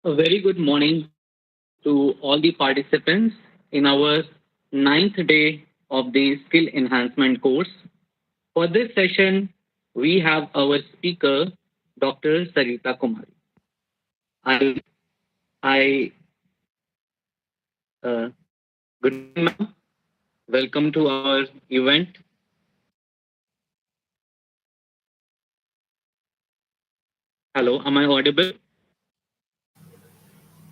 A very good morning to all the participants in our ninth day of the skill enhancement course. For this session, we have our speaker, Dr. Sarita Kumari. I, I, uh, Good morning, ma'am. Welcome to our event. Hello, am I audible?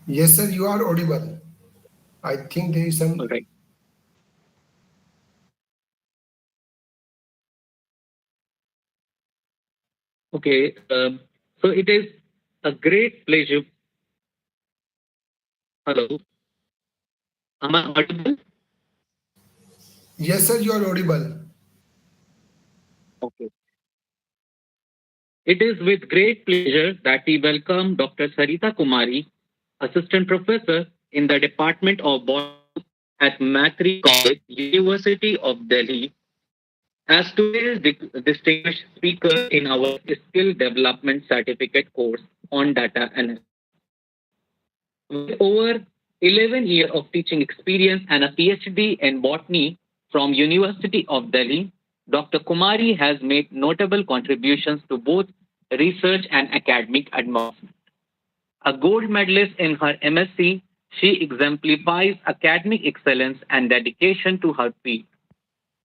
Yes, sir, you are audible. I think there is All some. right. Okay. So it is a great pleasure. Hello, am I audible? Yes, sir, you are audible. Okay. It is with great pleasure that we welcome Dr. Sarita Kumari, Assistant Professor in the Department of Botany at Maitreyi College, University of Delhi, as today's distinguished speaker in our Skill Development Certificate course on data analysis. With over 11 years of teaching experience and a PhD in botany from University of Delhi, Dr. Kumari has made notable contributions to both research and academic advancement. A gold medalist in her MSc, she exemplifies academic excellence and dedication to her field.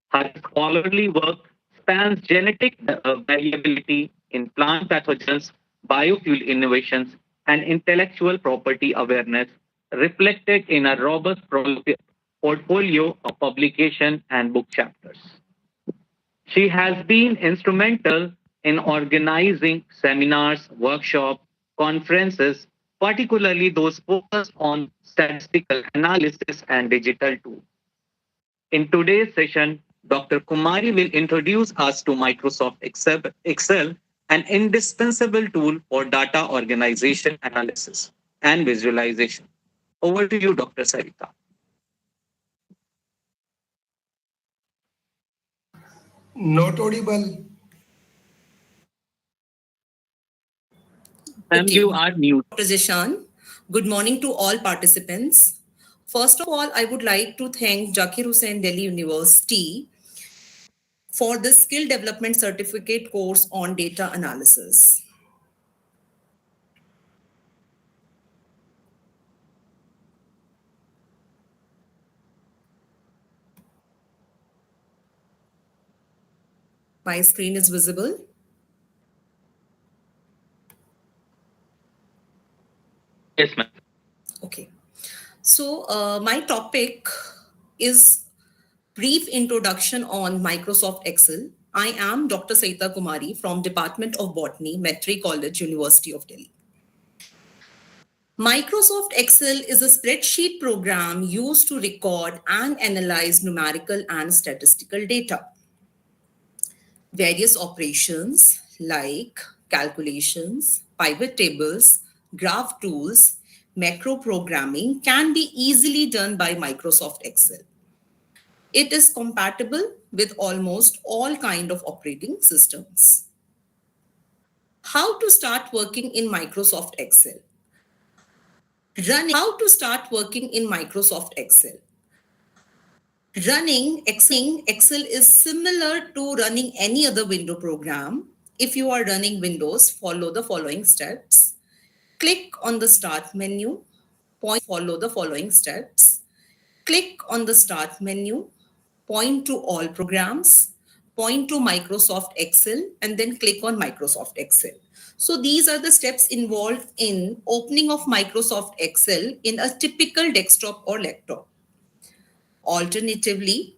Her scholarly work spans genetic variability in plant pathogens, biofuel innovations, and intellectual property awareness, reflected in a robust portfolio of publication and book chapters. She has been instrumental in organizing seminars, workshops, conferences, particularly those focused on statistical analysis and digital tools. In today's session, Dr. Kumari will introduce us to Microsoft Excel, an indispensable tool for data organization, analysis, and visualization. Over to you, Dr. Sarita. Not audible. Ma'am, Okay, you are mute. Dr. Zishan. Good morning to all participants. First of all, I would like to thank Zakir Hussain Delhi University for the Skill Development Certificate course on data analysis. My screen is visible. Yes, ma'am. Okay. So my topic is brief introduction on Microsoft Excel. I am Dr. Sarita Kumari from Department of Botany, Maitreyi College, University of Delhi. Microsoft Excel is a spreadsheet program used to record and analyze numerical and statistical data. Various operations like calculations, pivot tables, graph tools, macro programming can be easily done by Microsoft Excel. It is compatible with almost all kinds of operating systems. How to start working in Microsoft Excel? How to start working in Microsoft Excel? Running Excel is similar to running any other window program. If you are running Windows, follow the following steps. Click on the Start menu, follow the following steps. Click on the Start menu, point to All Programs, point to Microsoft Excel, and then click on Microsoft Excel. So these are the steps involved in opening of Microsoft Excel in a typical desktop or laptop. Alternatively,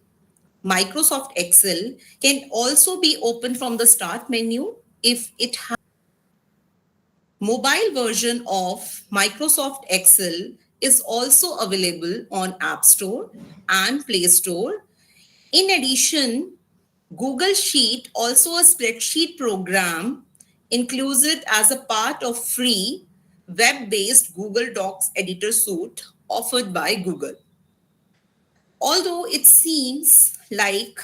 Microsoft Excel can also be opened from the Start menu if it has mobile version of Microsoft Excel is also available on App Store and Play Store. In addition, Google Sheet, also a spreadsheet program, included as a part of free web-based Google Docs editor suite offered by Google. Although it seems like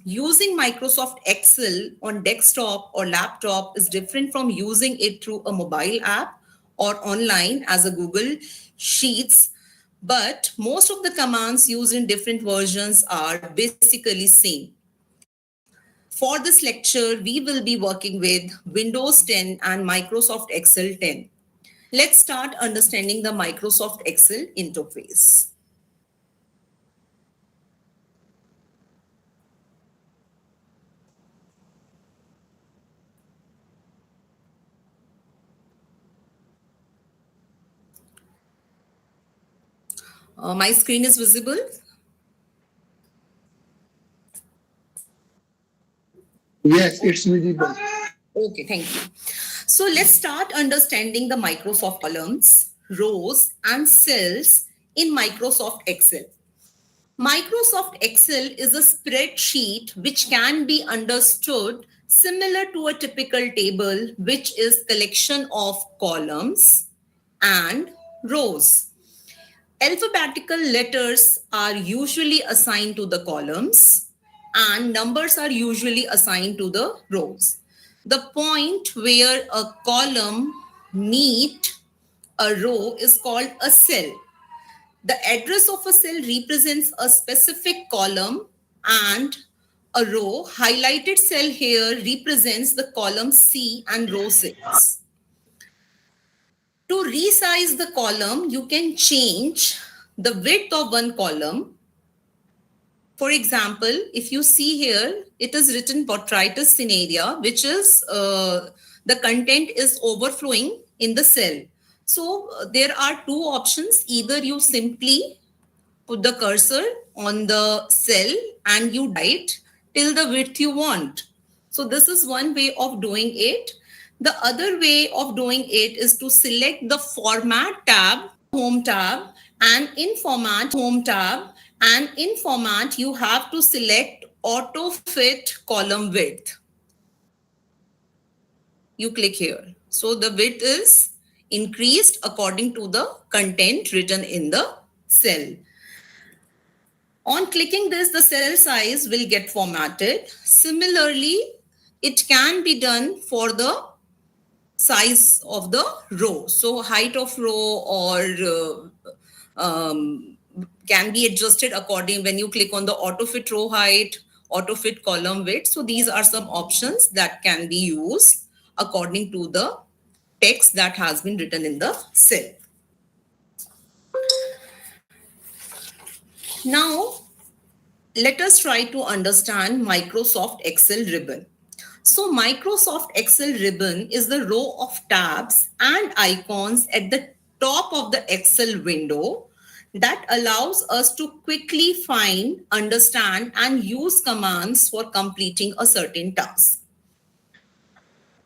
using Microsoft Excel on desktop or laptop is different from using it through a mobile app or online as a Google Sheets, but most of the commands used in different versions are basically same. For this lecture, we will be working with Windows 10 and Microsoft Excel 10. Let's start understanding the Microsoft Excel interface. My screen is visible. Yes, it's visible. Okay, thank you. So let's start understanding the Microsoft columns, rows, and cells in Microsoft Excel. Microsoft Excel is a spreadsheet which can be understood similar to a typical table, which is collection of columns and rows. Alphabetical letters are usually assigned to the columns and numbers are usually assigned to the rows. The point where a column meet a row is called a cell. The address of a cell represents a specific column and a row. Highlighted cell here represents the column C and row 6. To resize the column, you can change the width of one column. For example, if you see here, it is written botrytis cinerea, which is the content is overflowing in the cell. So there are two options. Either you simply put the cursor on the cell and you write till the width you want. So this is one way of doing it. The other way of doing it is to select the format tab, home tab, and in format you have to select auto fit column width. You click here. So the width is increased according to the content written in the cell. On clicking this, the cell size will get formatted. Similarly, it can be done for the size of the row. So height of row or can be adjusted according when you click on the auto fit row height, auto fit column width. So these are some options that can be used according to the text that has been written in the cell. Now, let us try to understand Microsoft Excel ribbon. So Microsoft Excel ribbon is the row of tabs and icons at the top of the Excel window that allows us to quickly find, understand, and use commands for completing a certain task.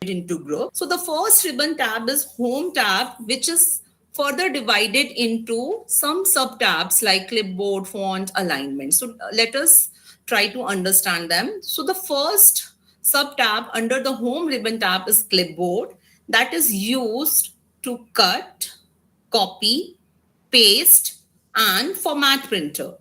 Into groups. So the first ribbon tab is Home tab, which is further divided into some sub tabs like clipboard, font, alignment. So let us try to understand them. So the first sub tab under the Home ribbon tab is clipboard, that is used to cut, copy, paste, and format printer.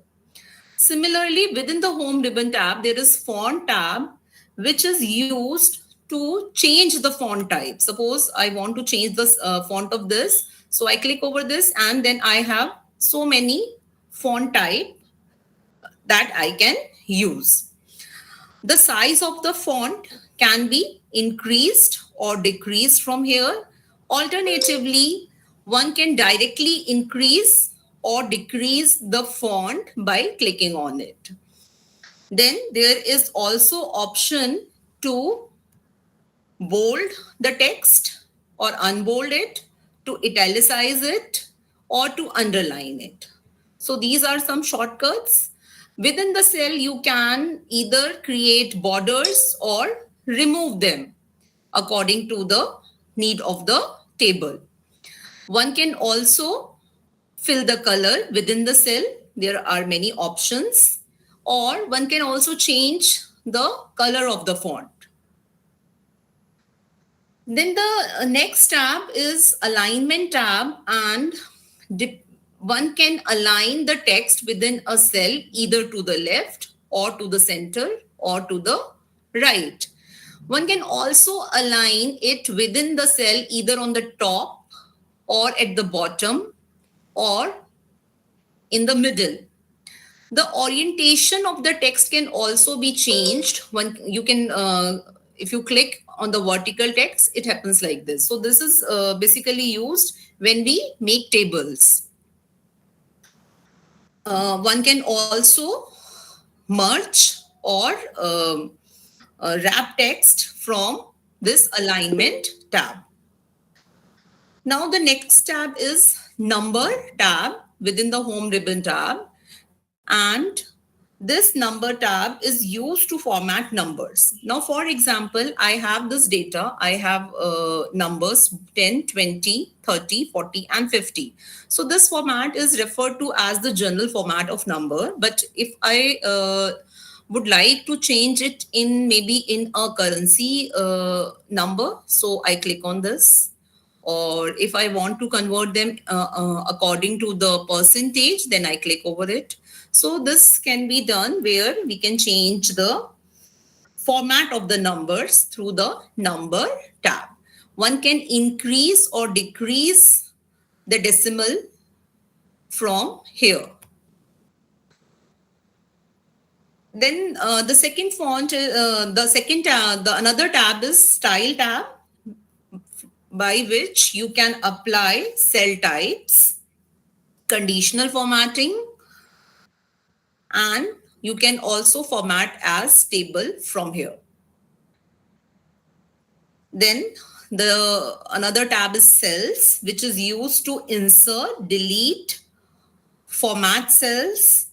Similarly, within the Home ribbon tab, there is Font tab, which is used to change the font type. Suppose I want to change the font of this. So I click over this and then I have so many font type that I can use. The size of the font can be increased or decreased from here. Alternatively, one can directly increase or decrease the font by clicking on it. Then there is also option to bold the text or unbold it, to italicize it, or to underline it. So these are some shortcuts. Within the cell, you can either create borders or remove them according to the need of the table. One can also fill the color within the cell. There are many options. Or one can also change the color of the font. Then the next tab is alignment tab, and one can align the text within a cell either to the left or to the center or to the right. One can also align it within the cell either on the top or at the bottom or in the middle. The orientation of the text can also be changed. When you can, if you click on the vertical text, it happens like this. So this is basically used when we make tables. One can also merge or wrap text from this alignment tab. Now the next tab is number tab within the home ribbon tab, and this number tab is used to format numbers. Now for example, I have this data, I have numbers 10, 20, 30, 40 and 50. So this format is referred to as the general format of number, but if I would like to change it in maybe in a currency number, so I click on this. Or if I want to convert them according to the percentage, then I click over it. So this can be done where we can change the format of the numbers through the number tab. One can increase or decrease the decimal from here. Then the second font, another tab is style tab, by which you can apply cell types, conditional formatting, and you can also format as table from here. Then another tab is cells, which is used to insert, delete, format cells,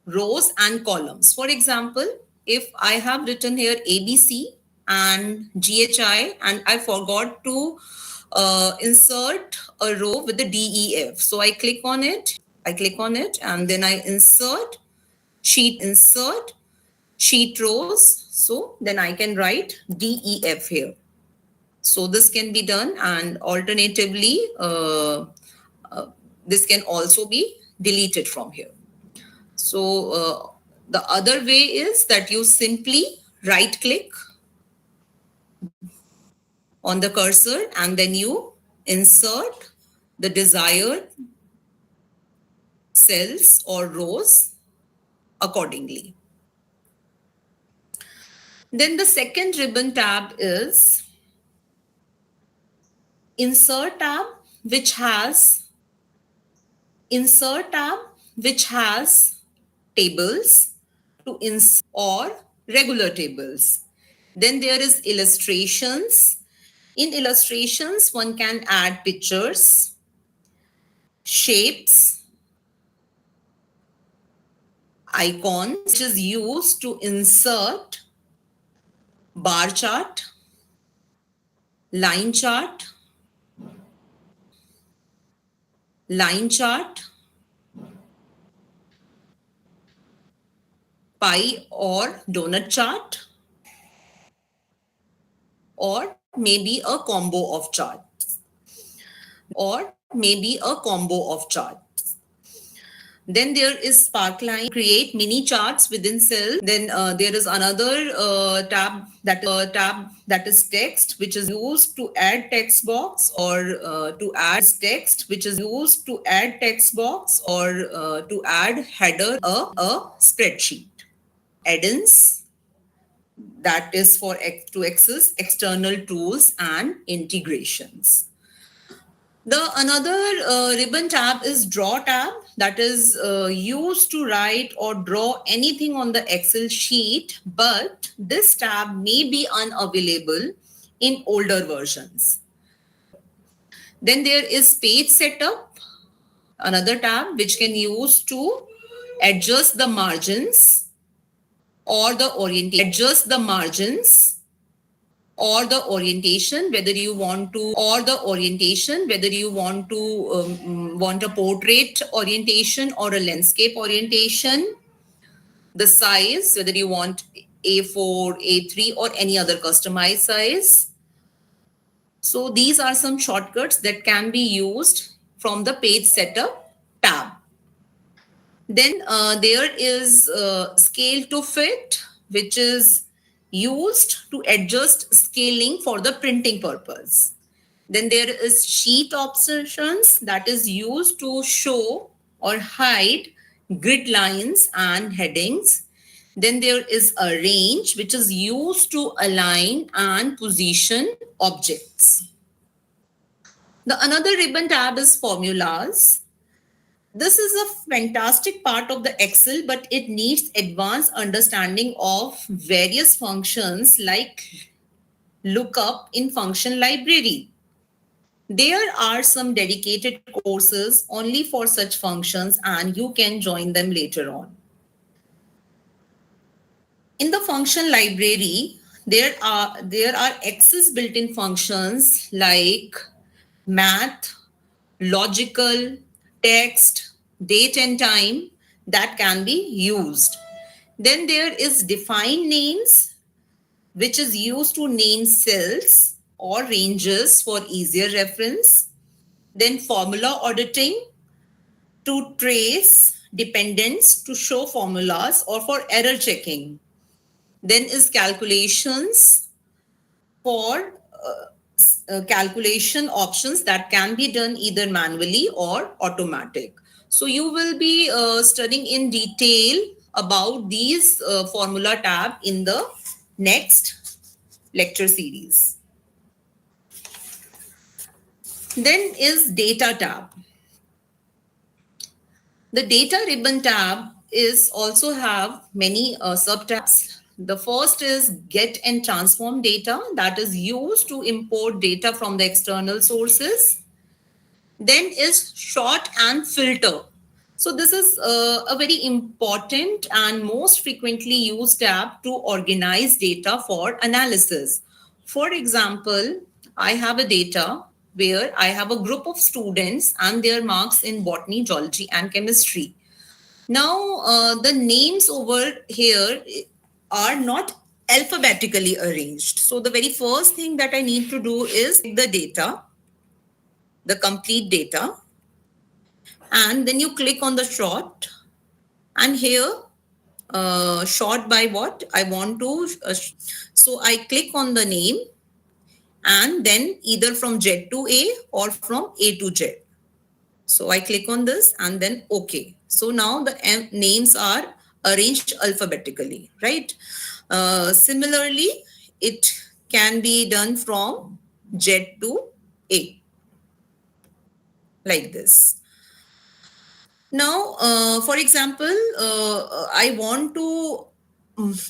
rows and columns. For example, if I have written here ABC and GHI and I forgot to insert a row with the DEF. So I click on it, and then I insert sheet rows. So then I can write DEF here. So this can be done, and alternatively, this can also be deleted from here. So the other way is that you simply right click on the cursor and then you insert the desired cells or rows accordingly. Then the second ribbon tab is insert tab, which has tables to insert or regular tables. Then there is illustrations. In illustrations, one can add pictures, shapes, icons, which is used to insert bar chart, line chart, pie or donut chart, or maybe a combo of charts. Then there is sparkline, create mini charts within cells. Then there is another tab that is text, which is used to add text box or to add header a spreadsheet. Add-ins, that is for to access external tools and integrations. The another ribbon tab is draw tab, that is used to write or draw anything on the Excel sheet, but this tab may be unavailable in older versions. Then there is page setup, another tab which can use to adjust the margins or the orientation, whether you want to want a portrait orientation or a landscape orientation, the size, whether you want A4, A3 or any other customized size. So these are some shortcuts that can be used from the page setup tab. Then there is scale to fit, which is used to adjust scaling for the printing purpose. Then there is sheet options that is used to show or hide grid lines and headings. Then there is arrange, which is used to align and position objects. The another ribbon tab is formulas. This is a fantastic part of the Excel, but it needs advanced understanding of various functions like lookup in function library. There are some dedicated courses only for such functions, and you can join them later on. In the function library, there are Excel built-in functions like math, logical, text, date and time that can be used. Then there is define names, which is used to name cells or ranges for easier reference. Then formula auditing to trace dependents to show formulas or for error checking. Then is calculations for calculation options that can be done either manually or automatic. So you will be studying in detail about these formula tab in the next lecture series. Then is data tab. The data ribbon tab is also have many subtabs. The first is get and transform data that is used to import data from the external sources. Then is sort and filter. So this is a very important and most frequently used tab to organize data for analysis. For example, I have a data where I have a group of students and their marks in botany, geology, and chemistry. Now, the names over here are not alphabetically arranged. So the very first thing that I need to do is the data, the complete data, and then you click on the sort, and here sort by what I want to. So I click on the name, and then either from Z to A or from A to Z. So I click on this and then OK. So now the names are arranged alphabetically, right? Similarly, it can be done from Z to A, like this. Now, for example, I want to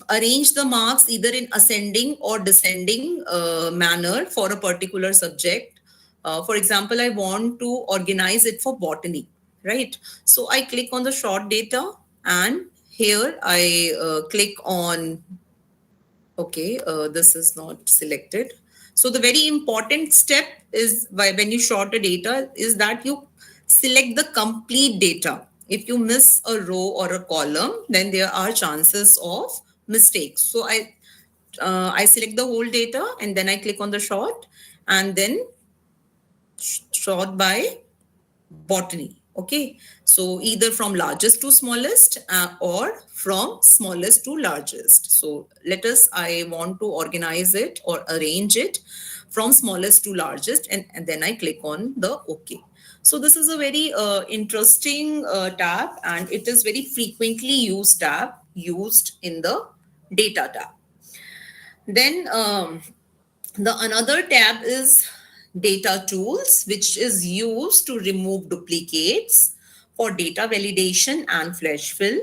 arrange the marks either in ascending or descending manner for a particular subject. For example, I want to organize it for botany, right? So I click on the short data, and here I click on, okay, this is not selected. So the very important step is when you sort a data is that you select the complete data. If you miss a row or a column, then there are chances of mistakes. So I select the whole data, and then I click on the sort, and then sort by botany. Okay, so either from largest to smallest or from smallest to largest. So I want to organize it or arrange it from smallest to largest, and then I click on the OK. So this is a very interesting tab, and it is very frequently used tab used in the data tab. Then the another tab is data tools, which is used to remove duplicates for data validation and flash fill.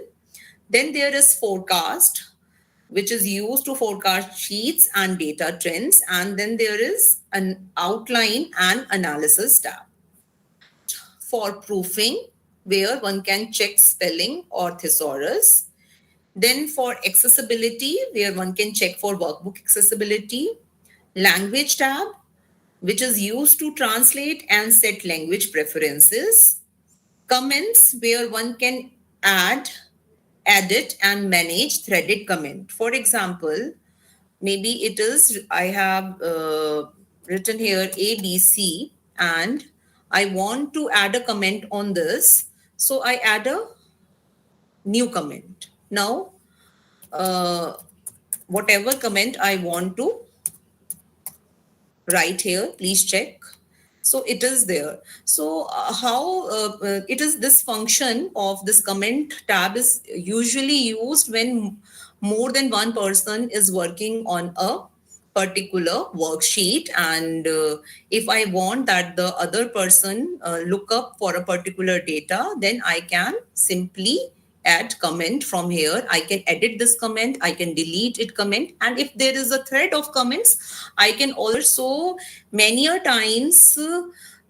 Then there is forecast, which is used to forecast sheets and data trends. And then there is an outline and analysis tab for proofing, where one can check spelling or thesaurus. Then for accessibility, where one can check for workbook accessibility. Language tab, which is used to translate and set language preferences. Comments, where one can add, edit, and manage threaded comment. For example, maybe it is, I have written here ABC, and I want to add a comment on this. So I add a new comment. Now, whatever comment I want to write here, please check. So it is there. So how it is, this function of this comment tab is usually used when more than one person is working on a particular worksheet, and if I want that the other person look up for a particular data, then I can simply add comment from here. I can edit this comment, I can delete it comment, and if there is a thread of comments, I can also many a times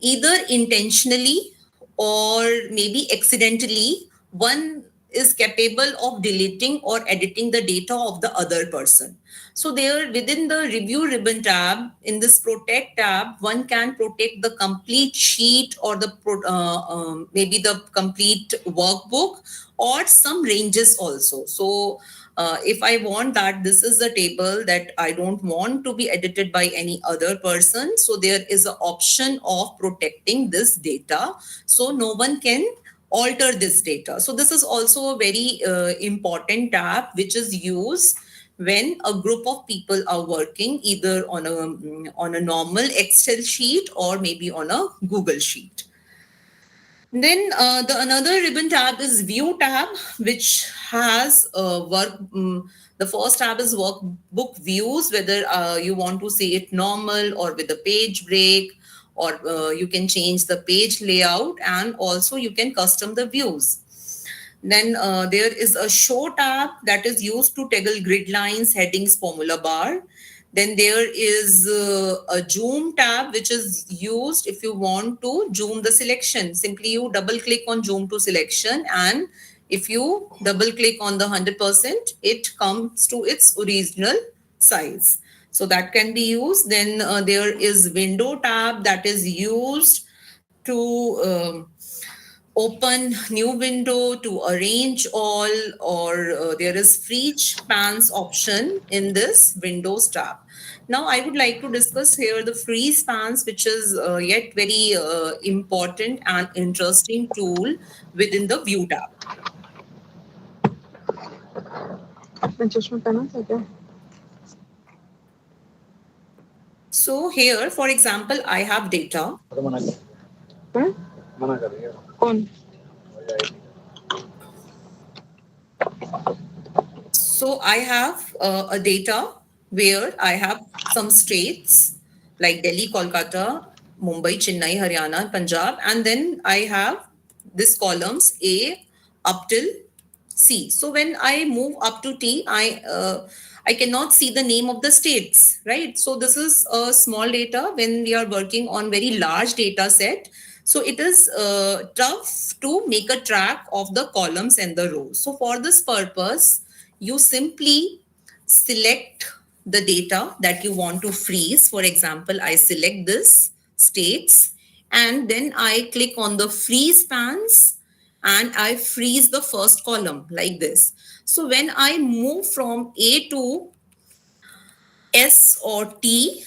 either intentionally or maybe accidentally, one is capable of deleting or editing the data of the other person. So there within the review ribbon tab, in this protect tab, one can protect the complete sheet or the maybe the complete workbook or some ranges also. So if I want that this is a table that I don't want to be edited by any other person, so there is an option of protecting this data, so no one can alter this data. So this is also a very important tab which is used when a group of people are working either on a normal Excel sheet or maybe on a Google sheet. Then the another ribbon tab is View tab, which has the first tab is workbook views, whether you want to see it normal or with a page break, or you can change the page layout, and also you can custom the views. Then there is a show tab that is used to toggle grid lines, headings, formula bar. Then there is a zoom tab which is used if you want to zoom the selection. Simply you double click on zoom to selection, and if you double click on the 100%, it comes to its original size. So that can be used. Then there is window tab that is used to open new window, to arrange all, or there is freeze pans option in this Windows tab. Now I would like to discuss here the freeze pans, which is yet very important and interesting tool within the View tab. So here, for example, I have data. So I have a data where I have some states like Delhi, Kolkata, Mumbai, Chennai, Haryana, Punjab, and then I have this columns A up till C. So when I move up to T, I cannot see the name of the states, right? So this is a small data when we are working on very large data set. So it is tough to make a track of the columns and the rows. So for this purpose, you simply select the data that you want to freeze. For example, I select this states, and then I click on the freeze pans and I freeze the first column like this. So when I move from A to S or T,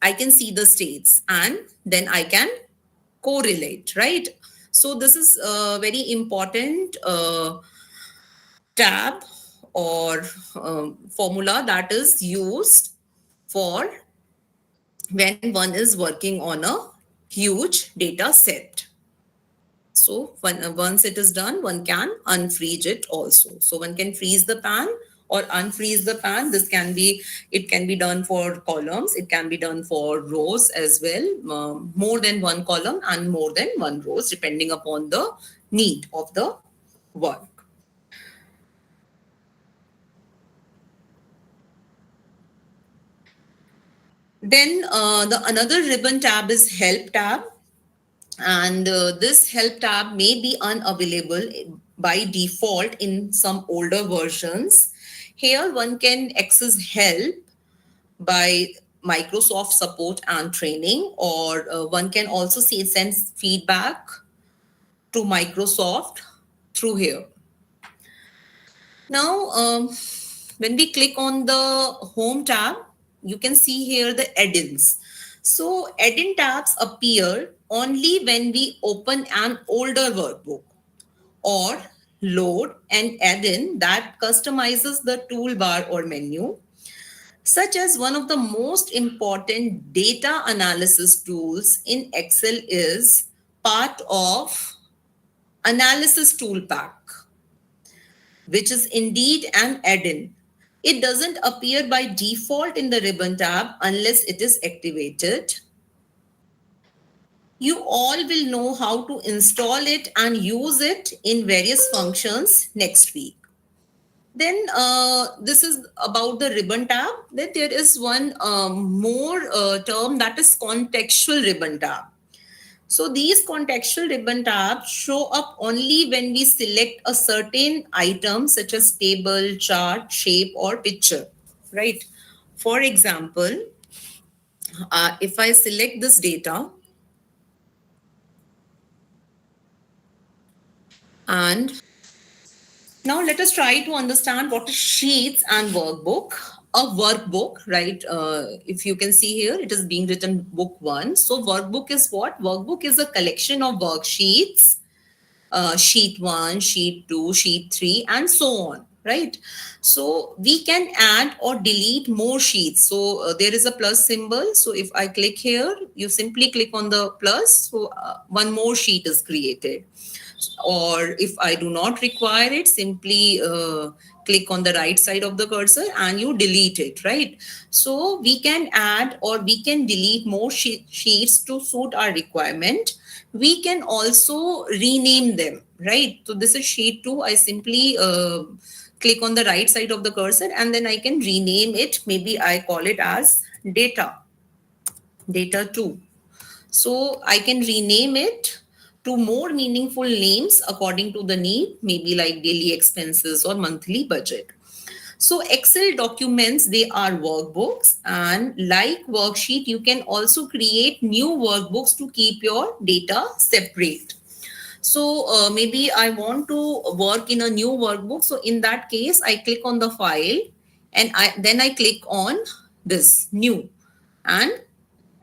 I can see the states and then I can correlate, right? So this is a very important tab or formula that is used for when one is working on a huge data set. So once it is done, one can unfreeze it also. So one can freeze the pan or unfreeze the pan. It can be done for columns. It can be done for rows as well. More than one column and more than one rows, depending upon the need of the work. Then the another ribbon tab is Help tab. And this Help tab may be unavailable by default in some older versions. Here one can access help by Microsoft support and training, or one can also send feedback to Microsoft through here. Now, when we click on the Home tab, you can see here the add-ins. So add-in tabs appear only when we open an older workbook or load an add-in that customizes the toolbar or menu. such as one of the most important data analysis tools in Excel is part of analysis tool pack, which is indeed an add-in. It doesn't appear by default in the ribbon tab unless it is activated. You all will know how to install it and use it in various functions next week. Then this is about the ribbon tab. Then there is one more term, that is contextual ribbon tab. So these contextual ribbon tabs show up only when we select a certain item such as table, chart, shape, or picture, right? For example, if I select this data and now let us try to understand what is sheets and workbook. A workbook, right? If you can see here, it is being written book one. So workbook is what? Workbook is a collection of worksheets, sheet one, sheet two, sheet three, and so on, right? So we can add or delete more sheets. So there is a plus symbol. So if I click here, you simply click on the plus. So one more sheet is created. Or if I do not require it, simply click on the right side of the cursor and you delete it, right? So we can add or we can delete more sheets to suit our requirement. We can also rename them, right? So this is sheet 2. I simply click on the right side of the cursor and then I can rename it. Maybe I call it as data 2. So I can rename it to more meaningful names according to the need, maybe like daily expenses or monthly budget. So Excel documents, they are workbooks, and like worksheet, you can also create new workbooks to keep your data separate. So maybe I want to work in a new workbook. So in that case, I click on the file and then I click on this new and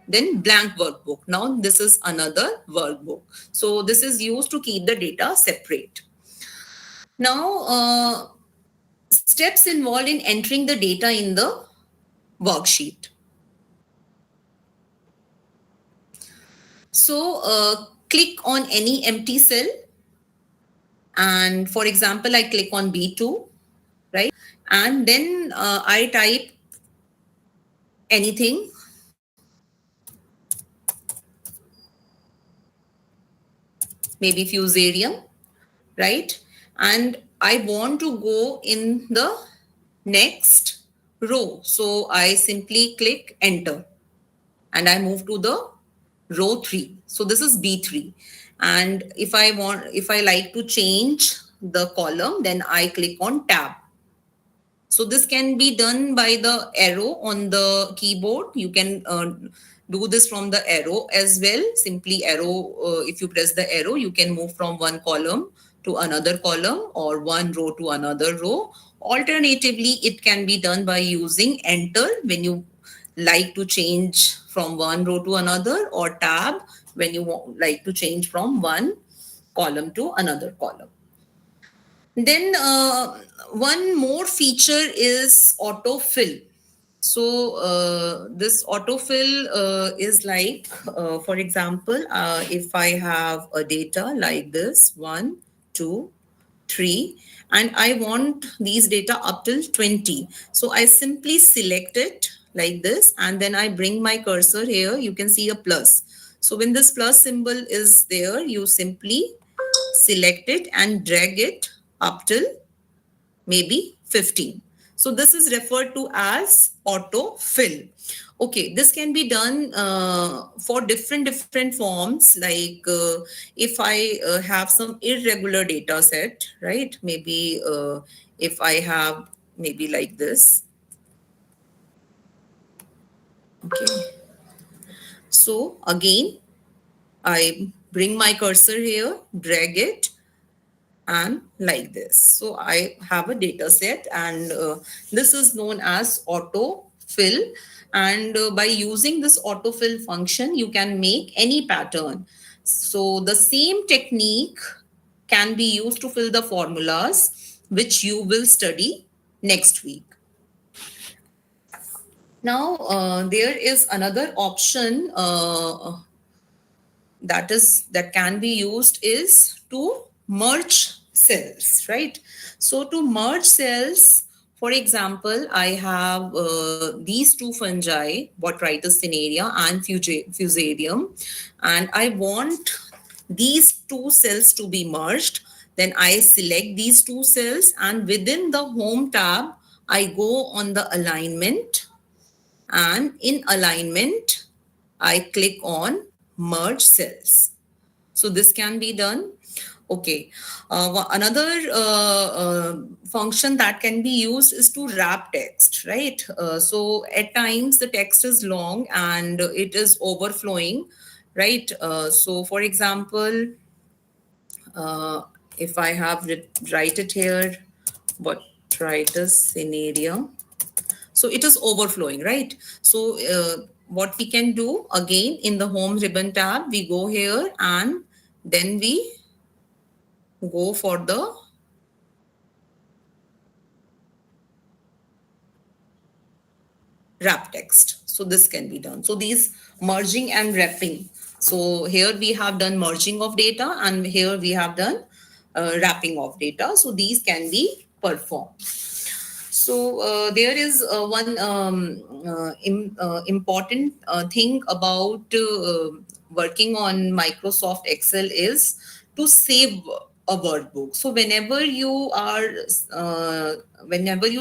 then blank workbook. Now this is another workbook. So this is used to keep the data separate. Now, steps involved in entering the data in the worksheet. So click on any empty cell. And for example, I click on B2, right? And then I type anything. Maybe fusarium, right? And I want to go in the next row. So I simply click enter and I move to the row 3. So this is B3. And if I like to change the column, then I click on tab. So this can be done by the arrow on the keyboard. You can do this from the arrow as well. Simply arrow, if you press the arrow, you can move from one column to another column or one row to another row. Alternatively, it can be done by using enter when you like to change from one row to another, or tab when you like to change from one column to another column. Then one more feature is autofill. So this autofill is like, for example, if I have a data like this, 1, 2, 3, and I want these data up till 20. So I simply select it like this, and then I bring my cursor here. You can see a plus. So when this plus symbol is there, you simply select it and drag it up till maybe 15. So this is referred to as autofill. Okay, this can be done for different forms. Like if I have some irregular data set, right? Maybe if I have maybe like this. Okay. So again, I bring my cursor here, drag it, and like this. So I have a data set, and this is known as autofill. And by using this autofill function, you can make any pattern. So the same technique can be used to fill the formulas, which you will study next week. Now, there is another option that can be used is to merge cells, right? So to merge cells, for example, I have these two fungi, Botrytis cinerea and fusarium, and I want these two cells to be merged. Then I select these two cells, and within the home tab I go on the alignment, and in alignment I click on merge cells. So this can be done. Okay. Another function that can be used is to wrap text, right? So at times the text is long and it is overflowing, right? So for example, uh, if I have write it here, botrytis cinerea, so it is overflowing, right? So what we can do, again, in the home ribbon tab, we go here and then we go for the wrap text. So this can be done. So these merging and wrapping. So here we have done merging of data, and here we have done wrapping of data. So these can be performed. So there is one important thing about working on Microsoft Excel is to save a workbook. So whenever you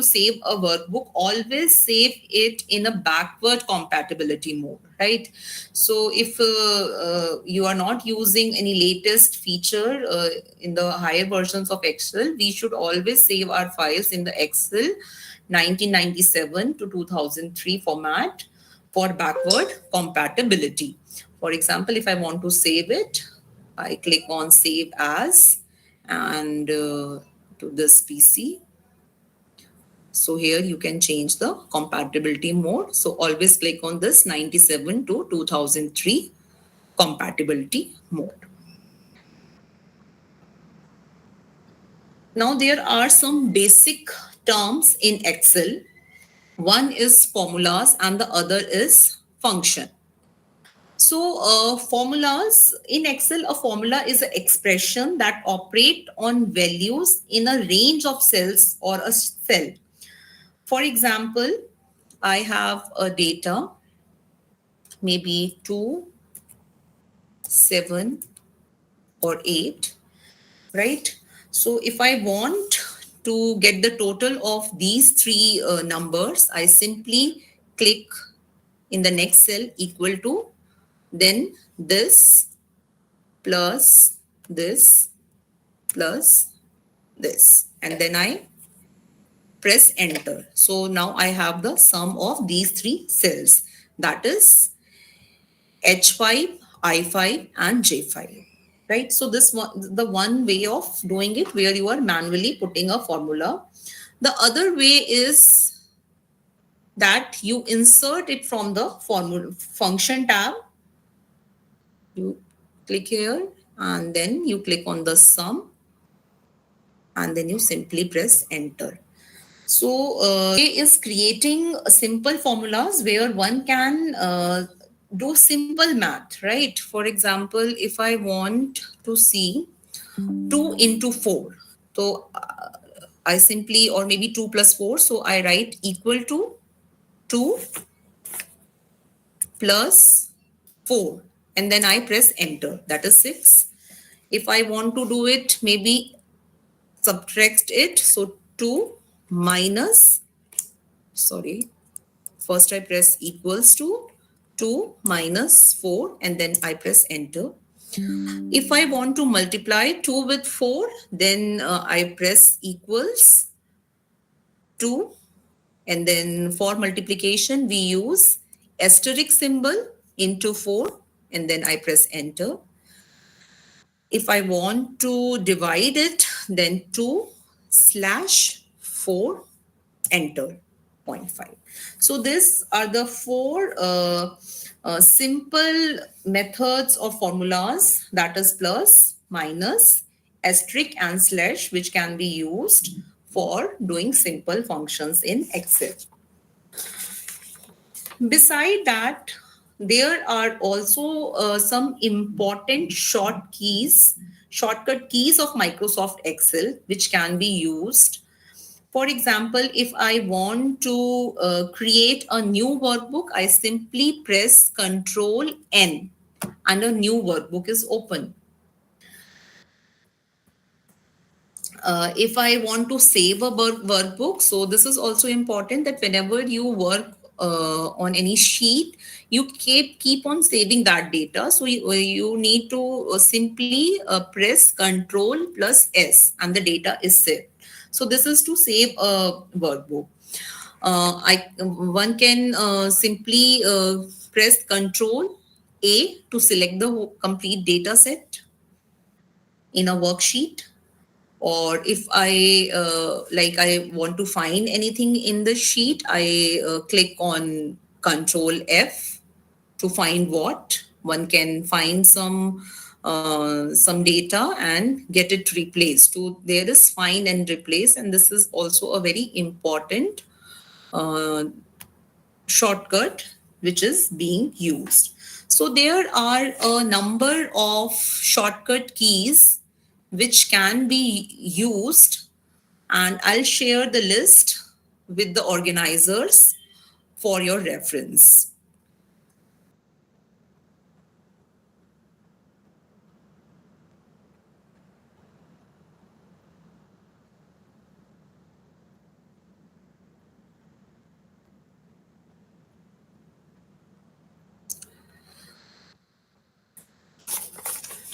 save a workbook, always save it in a backward compatibility mode, right? So if you are not using any latest feature in the higher versions of Excel, we should always save our files in the Excel 1997 to 2003 format for backward compatibility. For example, if I want to save it, I click on save as, and to this PC. So here you can change the compatibility mode. So always click on this 97 to 2003 compatibility mode. Now there are some basic terms in Excel. One is formulas and the other is function. So formulas in Excel, a formula is an expression that operate on values in a range of cells or a cell. For example, I have a data, maybe 2, 7, or 8, right? So if I want to get the total of these three numbers, I simply click in the next cell equal to, then this plus this plus this, and then I press enter. So now I have the sum of these three cells, that is H5, I5 and J5, right? So this one, the one way of doing it where you are manually putting a formula. The other way is that you insert it from the formula function tab. You click here and then you click on the sum and then you simply press enter. So is creating simple formulas where one can do simple math, right? For example, if I want to see 2 into 4, so I simply, or maybe 2 plus 4, so I write equal to 2 plus 4, and then I press enter, that is 6. If I want to do it, maybe subtract it, so 2 minus, sorry, first I press equals to 2 minus 4, and then I press enter. If I want to multiply 2 with 4, then I press equals 2, and then for multiplication we use asterisk symbol into 4, and then I press enter. If I want to divide it, then 2 slash 4, enter, 0.5. So these are the four simple methods of formulas, that is plus, minus, asterisk and slash, which can be used for doing simple functions in Excel. Beside that, there are also some important shortcut keys of Microsoft Excel, which can be used. For example, if I want to create a new workbook, I simply press Control N and a new workbook is open. If I want to save a workbook, so this is also important that whenever you work on any sheet, you keep on saving that data. So you need to simply press Control plus S and the data is saved. So this is to save a workbook. I One can simply press Control A to select the complete data set in a worksheet. Or if I want to find anything in the sheet, I click on Control F to find what one can find some data and get it replaced. So there is find and replace, and this is also a very important uh, shortcut which is being used. So there are a number of shortcut keys which can be used, and I'll share the list with the organizers for your reference.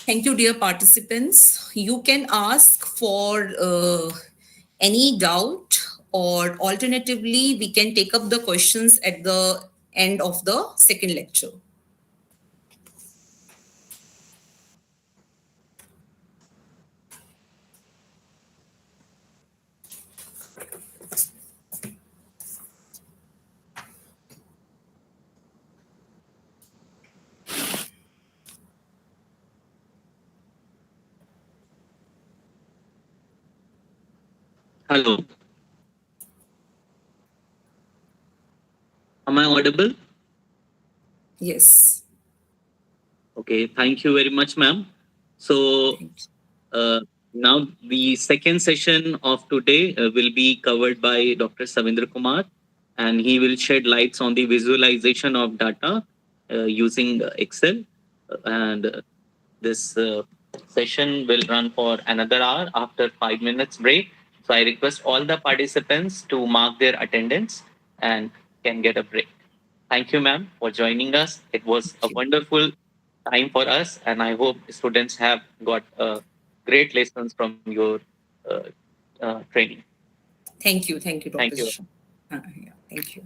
Thank you, dear participants. You can ask for any doubt, or alternatively, we can take up the questions at the end of the second lecture. Hello, am I audible? Yes. Okay, thank you very much, ma'am. So, Thank you. uh, now the second session of today will be covered by Dr. Savindra Kumar, and he will shed lights on the visualization of data using Excel. And this session will run for another hour after 5 minutes break. So I request all the participants to mark their attendance and can get a break. Thank you, ma'am, for joining us. It was a Thank you. wonderful time for us, and I hope students have got great lessons from your uh, training. Thank you, Thank Dr. you. Shah. Yeah, thank you.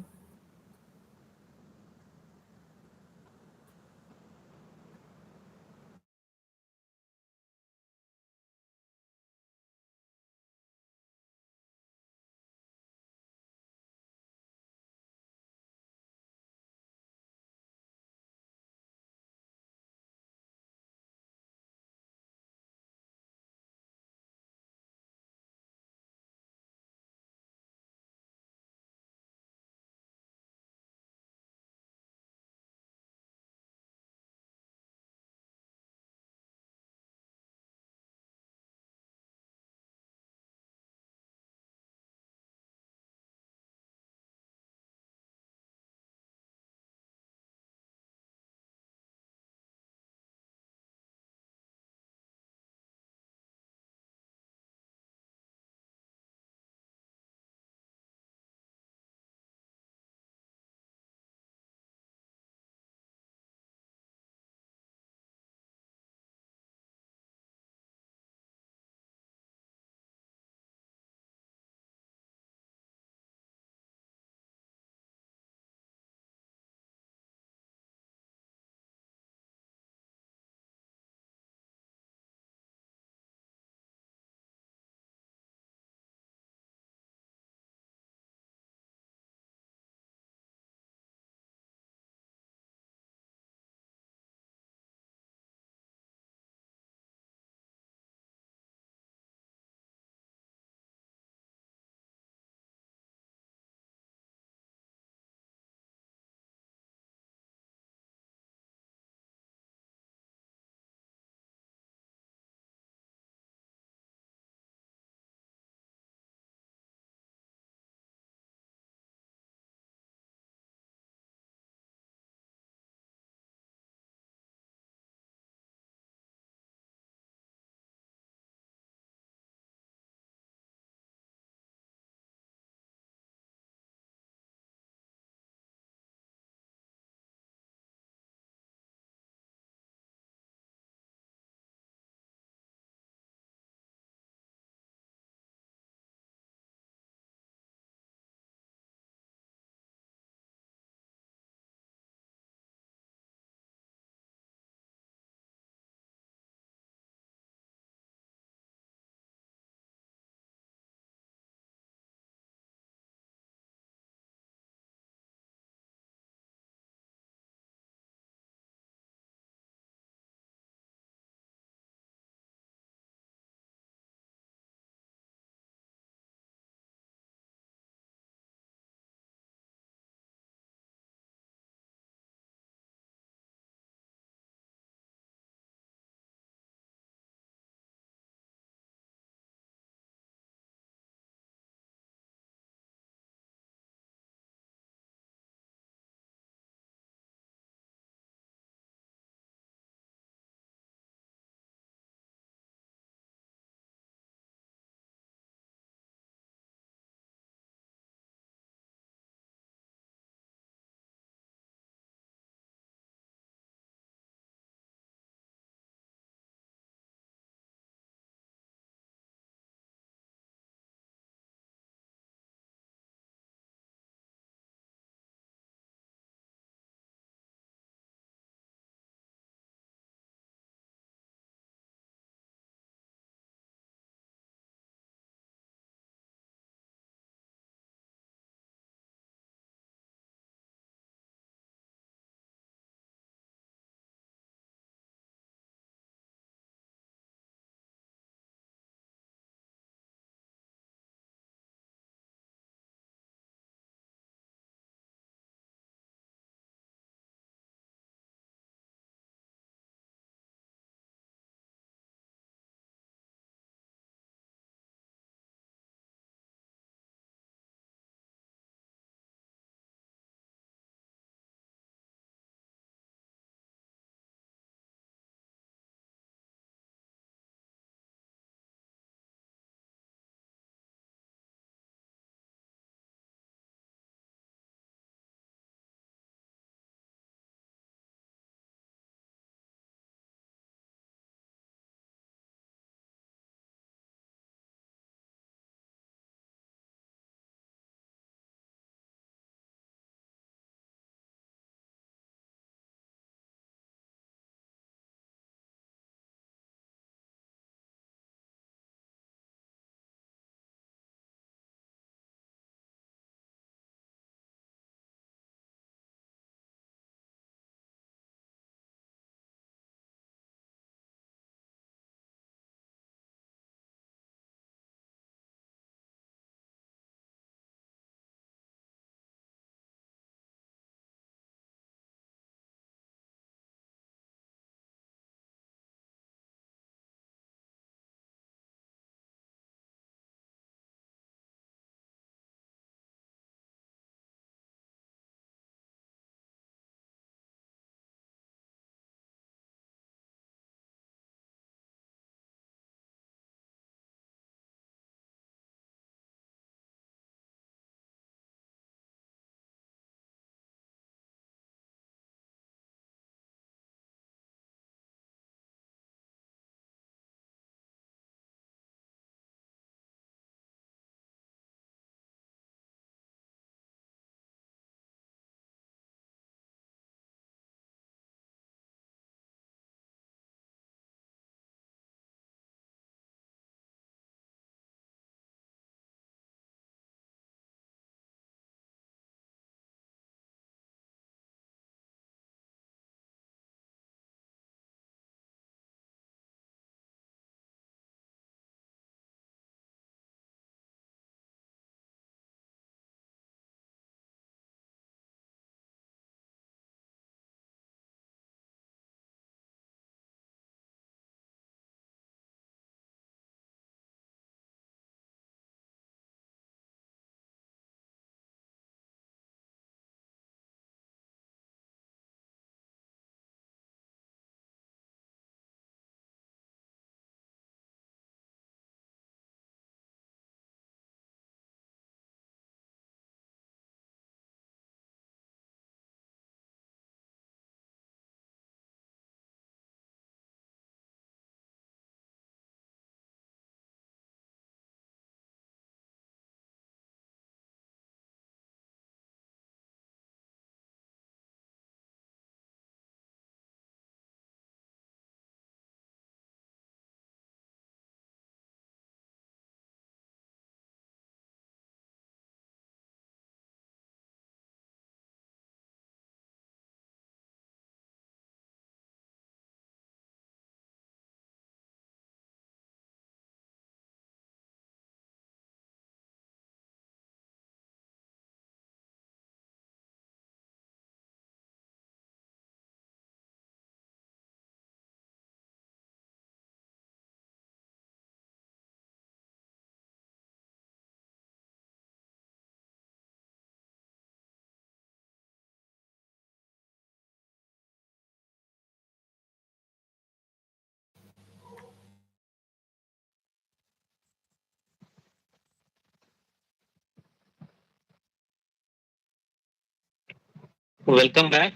Welcome back.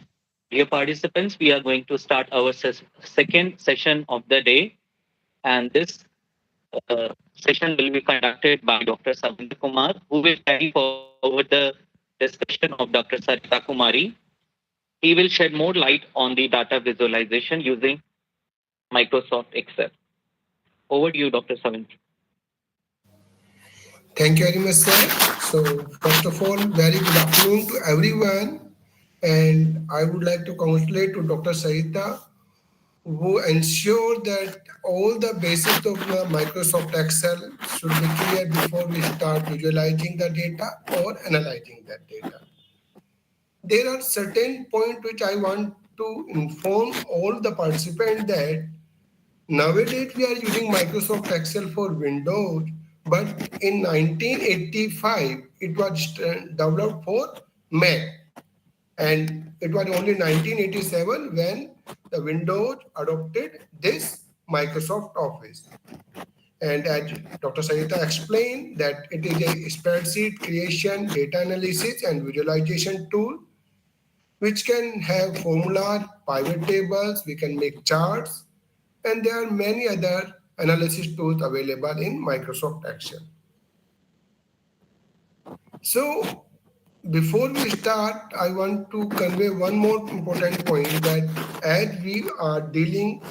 Dear participants, we are going to start our second session of the day. And this session will be conducted by Dr. Savindra Kumar, who will carry forward the discussion of Dr. Sarita Kumari. He will shed more light on the data visualization using Microsoft Excel. Over to you, Dr. Savindra. Thank you very much, sir. So, first of all, very good afternoon to everyone. And I would like to congratulate to Dr. Sarita, who ensured that all the basics of the Microsoft Excel should be clear before we start visualizing the data or analyzing that data. There are certain points which I want to inform all the participants that nowadays we are using Microsoft Excel for Windows, but in 1985 it was developed for Mac, and it was only 1987 when the Windows adopted this Microsoft Office. And as Dr. Sarita explained, that it is a spreadsheet creation, data analysis, and visualization tool which can have formula, pivot tables, we can make charts, and there are many other analysis tools available in Microsoft Excel. So before we start, I want to convey one more important point that as we are dealing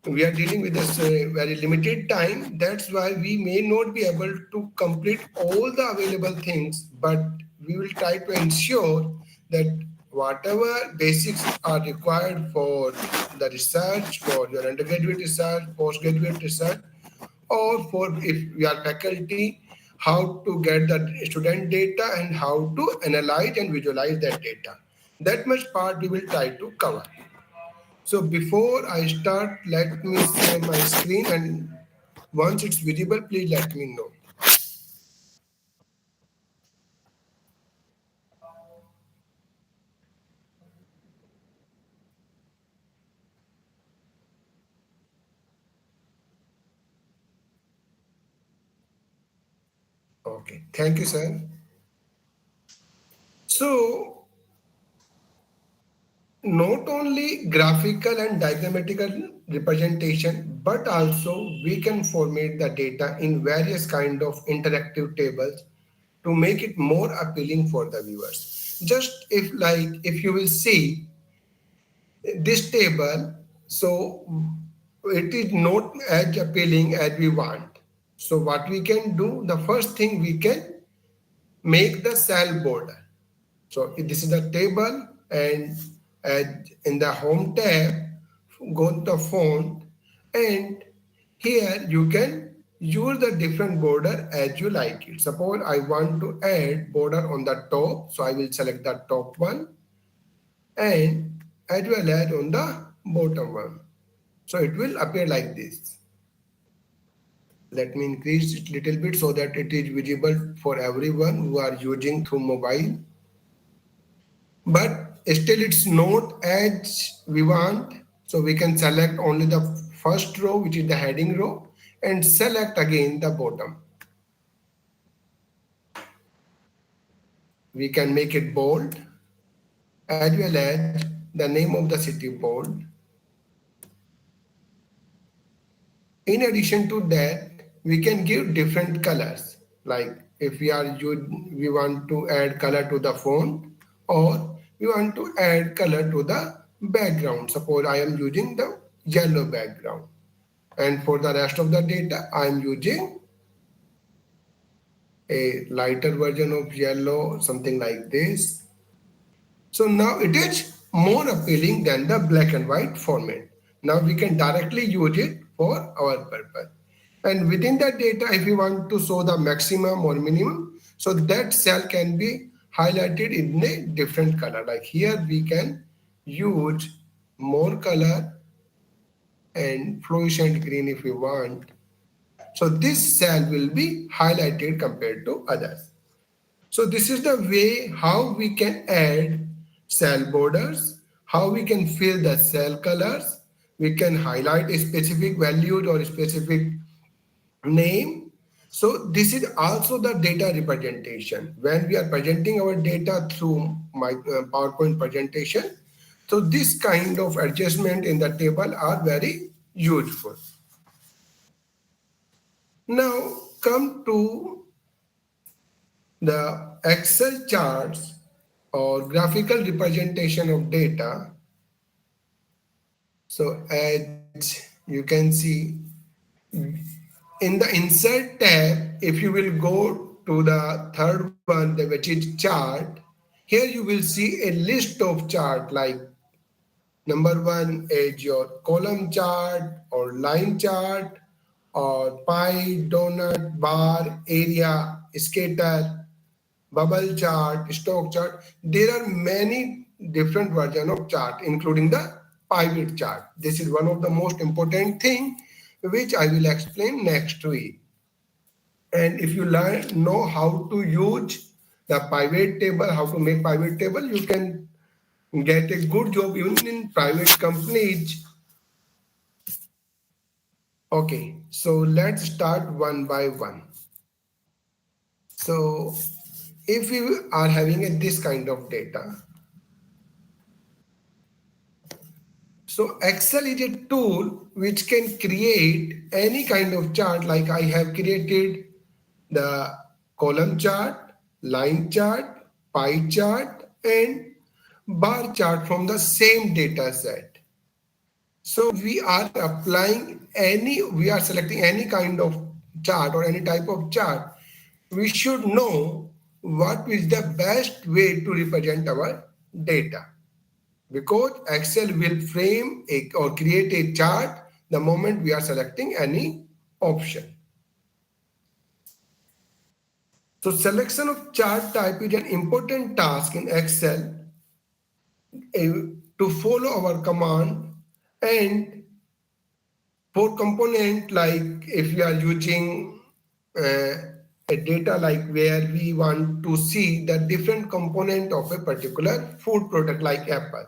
with this very limited time. That's why we may not be able to complete all the available things, but we will try to ensure that whatever basics are required for the research, for your undergraduate research, postgraduate research, or for if we are faculty, how to get the student data and how to analyze and visualize that data. That much part we will try to cover. So before I start, let me share my screen, and once it's visible, please let me know. Okay, thank you, sir. So not only graphical and diagrammatical representation, but also we can format the data in various kind of interactive tables to make it more appealing for the viewers. Just if you will see this table, so it is not as appealing as we want. So what we can do, the first thing we can make the cell border. So this is the table, and in the home tab, go to the font, and here you can use the different border as you like it. Suppose I want to add border on the top, so I will select the top one, and as well as on the bottom one. So it will appear like this. Let me increase it a little bit so that it is visible for everyone who are using through mobile. But still it's not as we want. So we can select only the first row, which is the heading row, and select again the bottom. We can make it bold, as well as the name of the city bold. In addition to that, we can give different colors. Like if we want to add color to the font, or we want to add color to the background. Suppose I am using the yellow background, and for the rest of the data, I am using a lighter version of yellow, something like this. So now it is more appealing than the black and white format. Now we can directly use it for our purpose. And within that data, if we want to show the maximum or minimum, so that cell can be highlighted in a different color. Like here we can use more color and fluorescent green if we want. So this cell will be highlighted compared to others. So this is the way how we can add cell borders, how we can fill the cell colors. We can highlight a specific value or a specific name. So this is also the data representation. When we are presenting our data through my PowerPoint presentation, so this kind of adjustment in the table are very useful. Now come to the Excel charts or graphical representation of data. So as you can see in the insert tab, if you will go to the third one, which is chart, here you will see a list of chart like number one is your column chart or line chart or pie, donut, bar, area, scatter, bubble chart, stock chart. There are many different versions of chart, including the pivot chart. This is one of the most important thing which I will explain next week. And if you know how to use the pivot table, how to make pivot table, you can get a good job even in private companies. Okay, so let's start one by one. So if you are having this kind of data, so Excel is a tool which can create any kind of chart, like I have created the column chart, line chart, pie chart, and bar chart from the same data set. So we are selecting any kind of chart or any type of chart. We should know what is the best way to represent our data, because Excel will or create a chart the moment we are selecting any option. So selection of chart type is an important task in Excel to follow our command. And for component, like if we are using a data like where we want to see the different component of a particular food product like apple.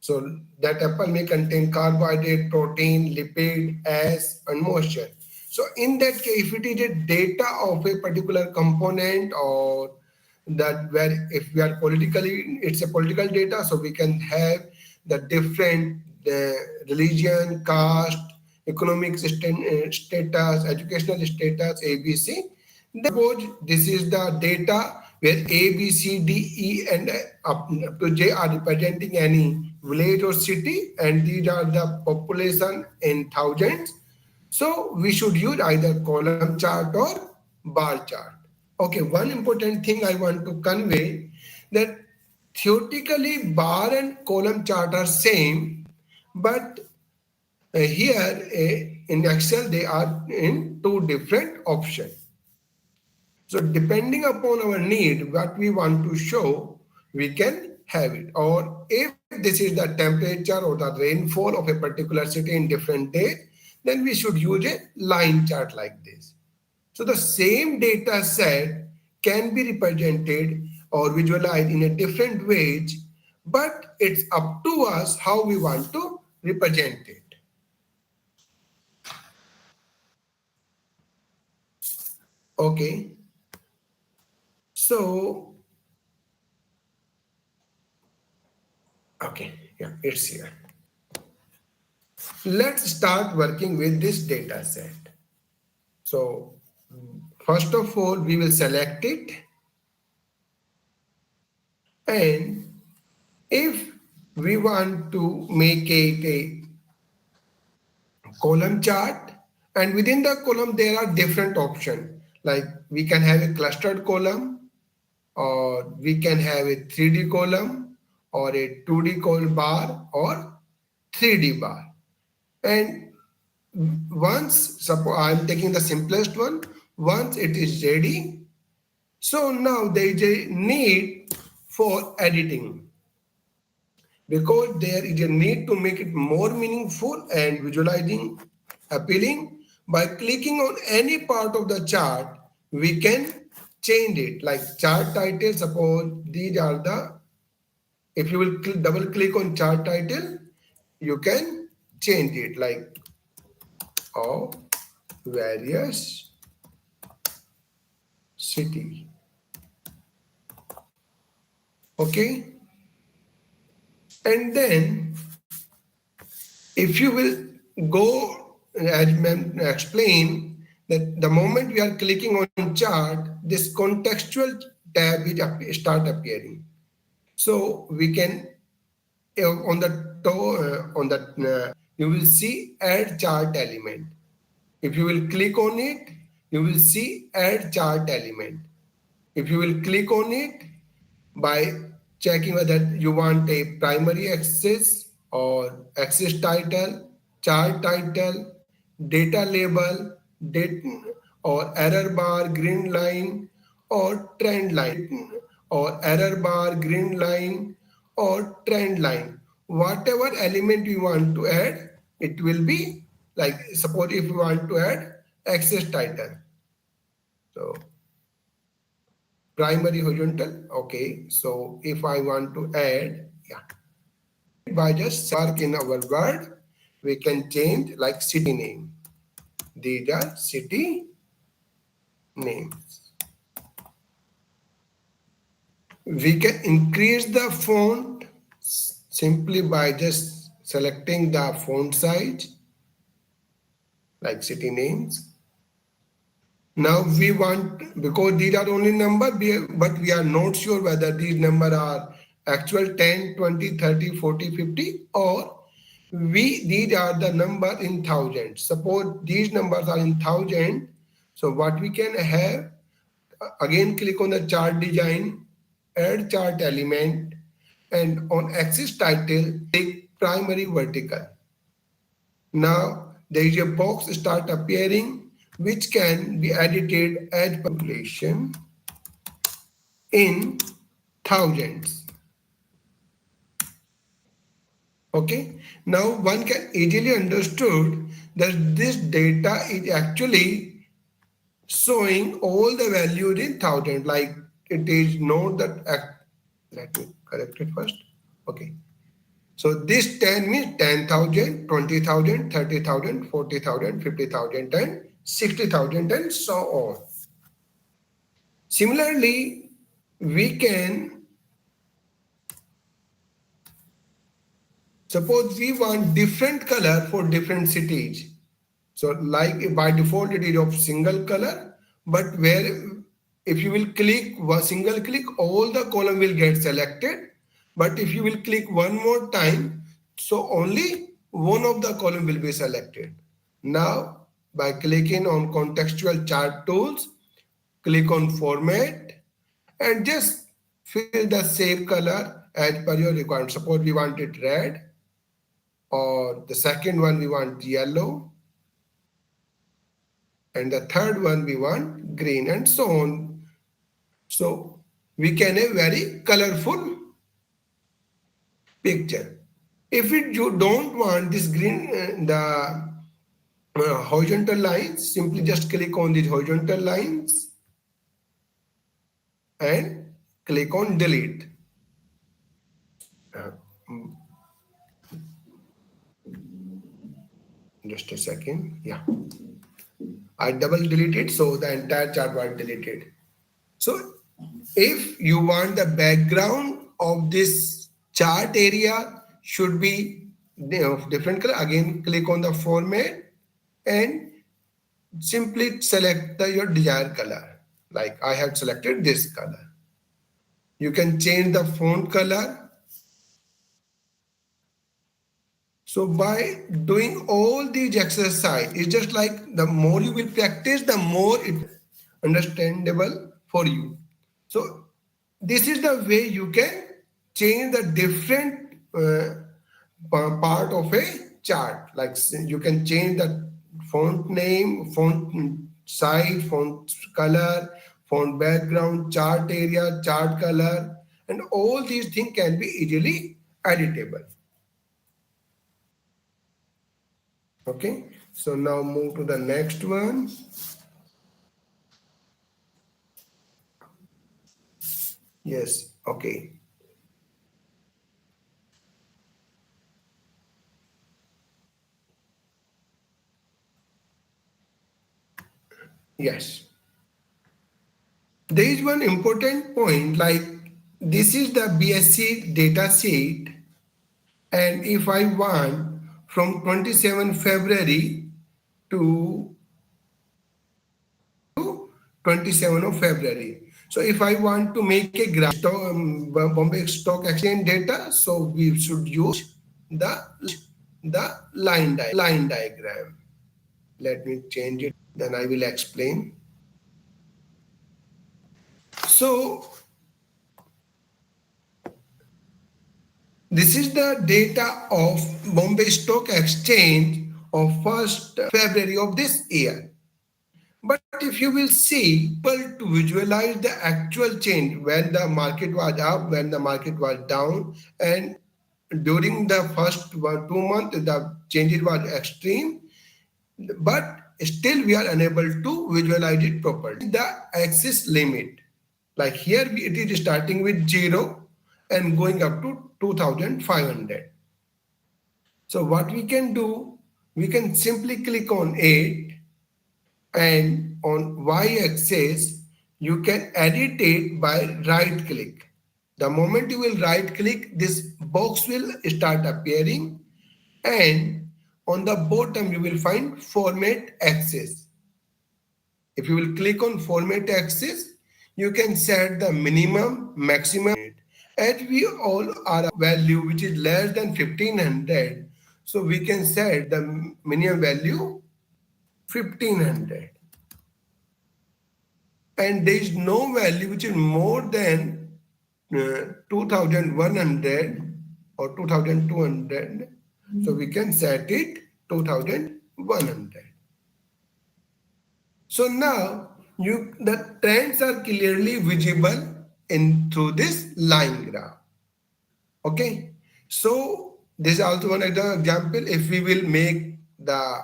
So that apple may contain carbohydrate, protein, lipid, as, and moisture. So in that case, if it is a data of a particular component, or that where if we are politically, it's a political data, so we can have the different religion, caste, economic status, educational status, ABC. Suppose this is the data where A, B, C, D, E, and up to J are representing any village or city, and these are the population in thousands. So we should use either column chart or bar chart. Okay, one important thing I want to convey, that theoretically bar and column chart are same, but here in Excel they are in two different options. So depending upon our need, what we want to show, we can have it. Or if this is the temperature or the rainfall of a particular city in different days, then we should use a line chart like this. So the same data set can be represented or visualized in a different ways, but it's up to us how we want to represent it. Okay. So, okay, yeah, it's here. Let's start working with this data set. So first of all, we will select it. And if we want to make it a column chart, and within the column, there are different options. Like we can have a clustered column, or we can have a 3D column, or a 2D column bar, or 3D bar. And once, suppose I'm taking the simplest one, once it is ready, so now there is a need for editing, because there is a need to make it more meaningful and visualizing appealing. By clicking on any part of the chart, we can change it, like chart title. Suppose these are the, if you will double click on chart title, you can change it like of various city. Okay. And then if you will go, as ma'am explain, that the moment we are clicking on chart, this contextual tab is start appearing. So we can on the you will see add chart element. If you will click on it, you will see add chart element. If you will click on it by checking whether you want a primary axis or axis title, chart title, data label, date, or error bar, green line, or trend line, or error bar, green line, or trend line. Whatever element you want to add, it will be like, suppose if you want to add axis title. So primary horizontal. Okay, so if I want to add, yeah, by just work in our word, we can change like city name. These are city names. We can increase the font simply by just selecting the font size, like city names. Now we want, because these are only number, but we are not sure whether these numbers are actual 10, 20, 30, 40, 50, or these are the number in thousand. Suppose these numbers are in thousand. So what we can have, again click on the chart design, add chart element, and on axis title, click primary vertical. Now there is a box start appearing which can be edited as population in thousands. Okay. Now one can easily understood that this data is actually showing all the values in thousand. Like it is not that. Let me correct it first. Okay. So this 10 means 10,000, 20,000, 30,000, 40,000, 50,000, and 60,000, and so on. Similarly, we can, suppose we want different color for different cities. So like by default it is of single color, but where if you will click one single click, all the column will get selected. But if you will click one more time, so only one of the column will be selected. Now by clicking on contextual chart tools, click on format and just fill the same color as per your requirement. Suppose we want it red, or the second one we want yellow, and the third one we want green, and so on. So we can have very colorful picture. If you don't want this green, the horizontal lines, simply just click on these horizontal lines and click on delete. Uh, just a second. Yeah, I double deleted, so the entire chart was deleted. So if you want the background of this chart area should be of different color, again click on the format and simply select your desired color. Like I have selected this color. You can change the font color. So by doing all these exercise, it's just like the more you will practice, the more it understandable for you. So this is the way you can change the different part of a chart. Like you can change the font name, font size, font color, font background, chart area, chart color, and all these things can be easily editable. Okay, so now move to the next one. Yes, okay. Yes. There is one important point, like this is the BSc data sheet, and if I want from 27 February to 27 of February. So if I want to make a graph, Bombay Stock Exchange data, so we should use the line diagram. Let me change it, then I will explain. So this is the data of Bombay Stock Exchange of 1st February of this year. But if you will see, able to visualize the actual change when the market was up, when the market was down, and during the first 2 months, the changes was extreme, but still we are unable to visualize it properly. The axis limit, like here it is starting with 0 and going up to 2500. So what we can do, we can simply click on it, and on y-axis you can edit it by right click. The moment you will right click, this box will start appearing, and on the bottom you will find format axis. If you will click on format axis, you can set the minimum, maximum. As we all are a value which is less than 1500, so we can set the minimum value 1500, and there is no value which is more than 2100 or 2200, so we can set it 2100. So now the trends are clearly visible in through this line graph. Okay, so this is also one example. If we will make the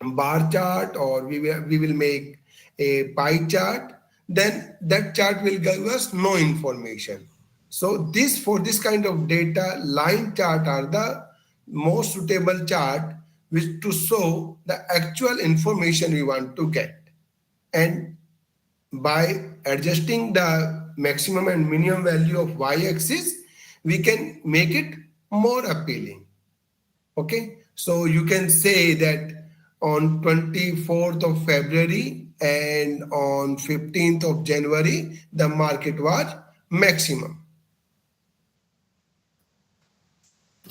bar chart, or we will make a pie chart, then that chart will give us no information. So for this kind of data, line chart are the most suitable chart which to show the actual information we want to get. And by adjusting the maximum and minimum value of y-axis, we can make it more appealing. Okay, so you can say that on 24th of February and on 15th of January, the market was maximum.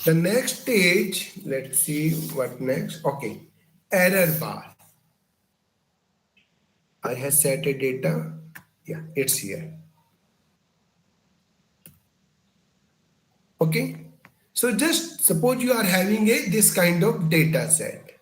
The next stage, let's see what next. Okay, error bar. I have set a data. Yeah, it's here. Okay, so just suppose you are having this kind of data set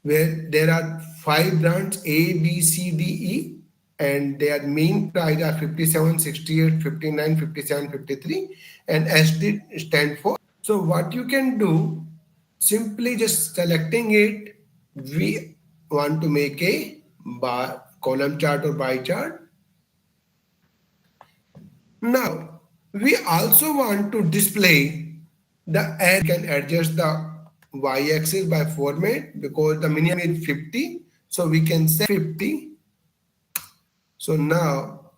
where there are 5 brands A, B, C, D, E, and their mean price are 57, 68, 59, 57, 53, and SD stand for. So what you can do, simply just selecting it, we want to make a bar, column chart or bar chart. Now, we also want to display the and can adjust the y-axis by format, because the minimum is 50, so we can set 50. So now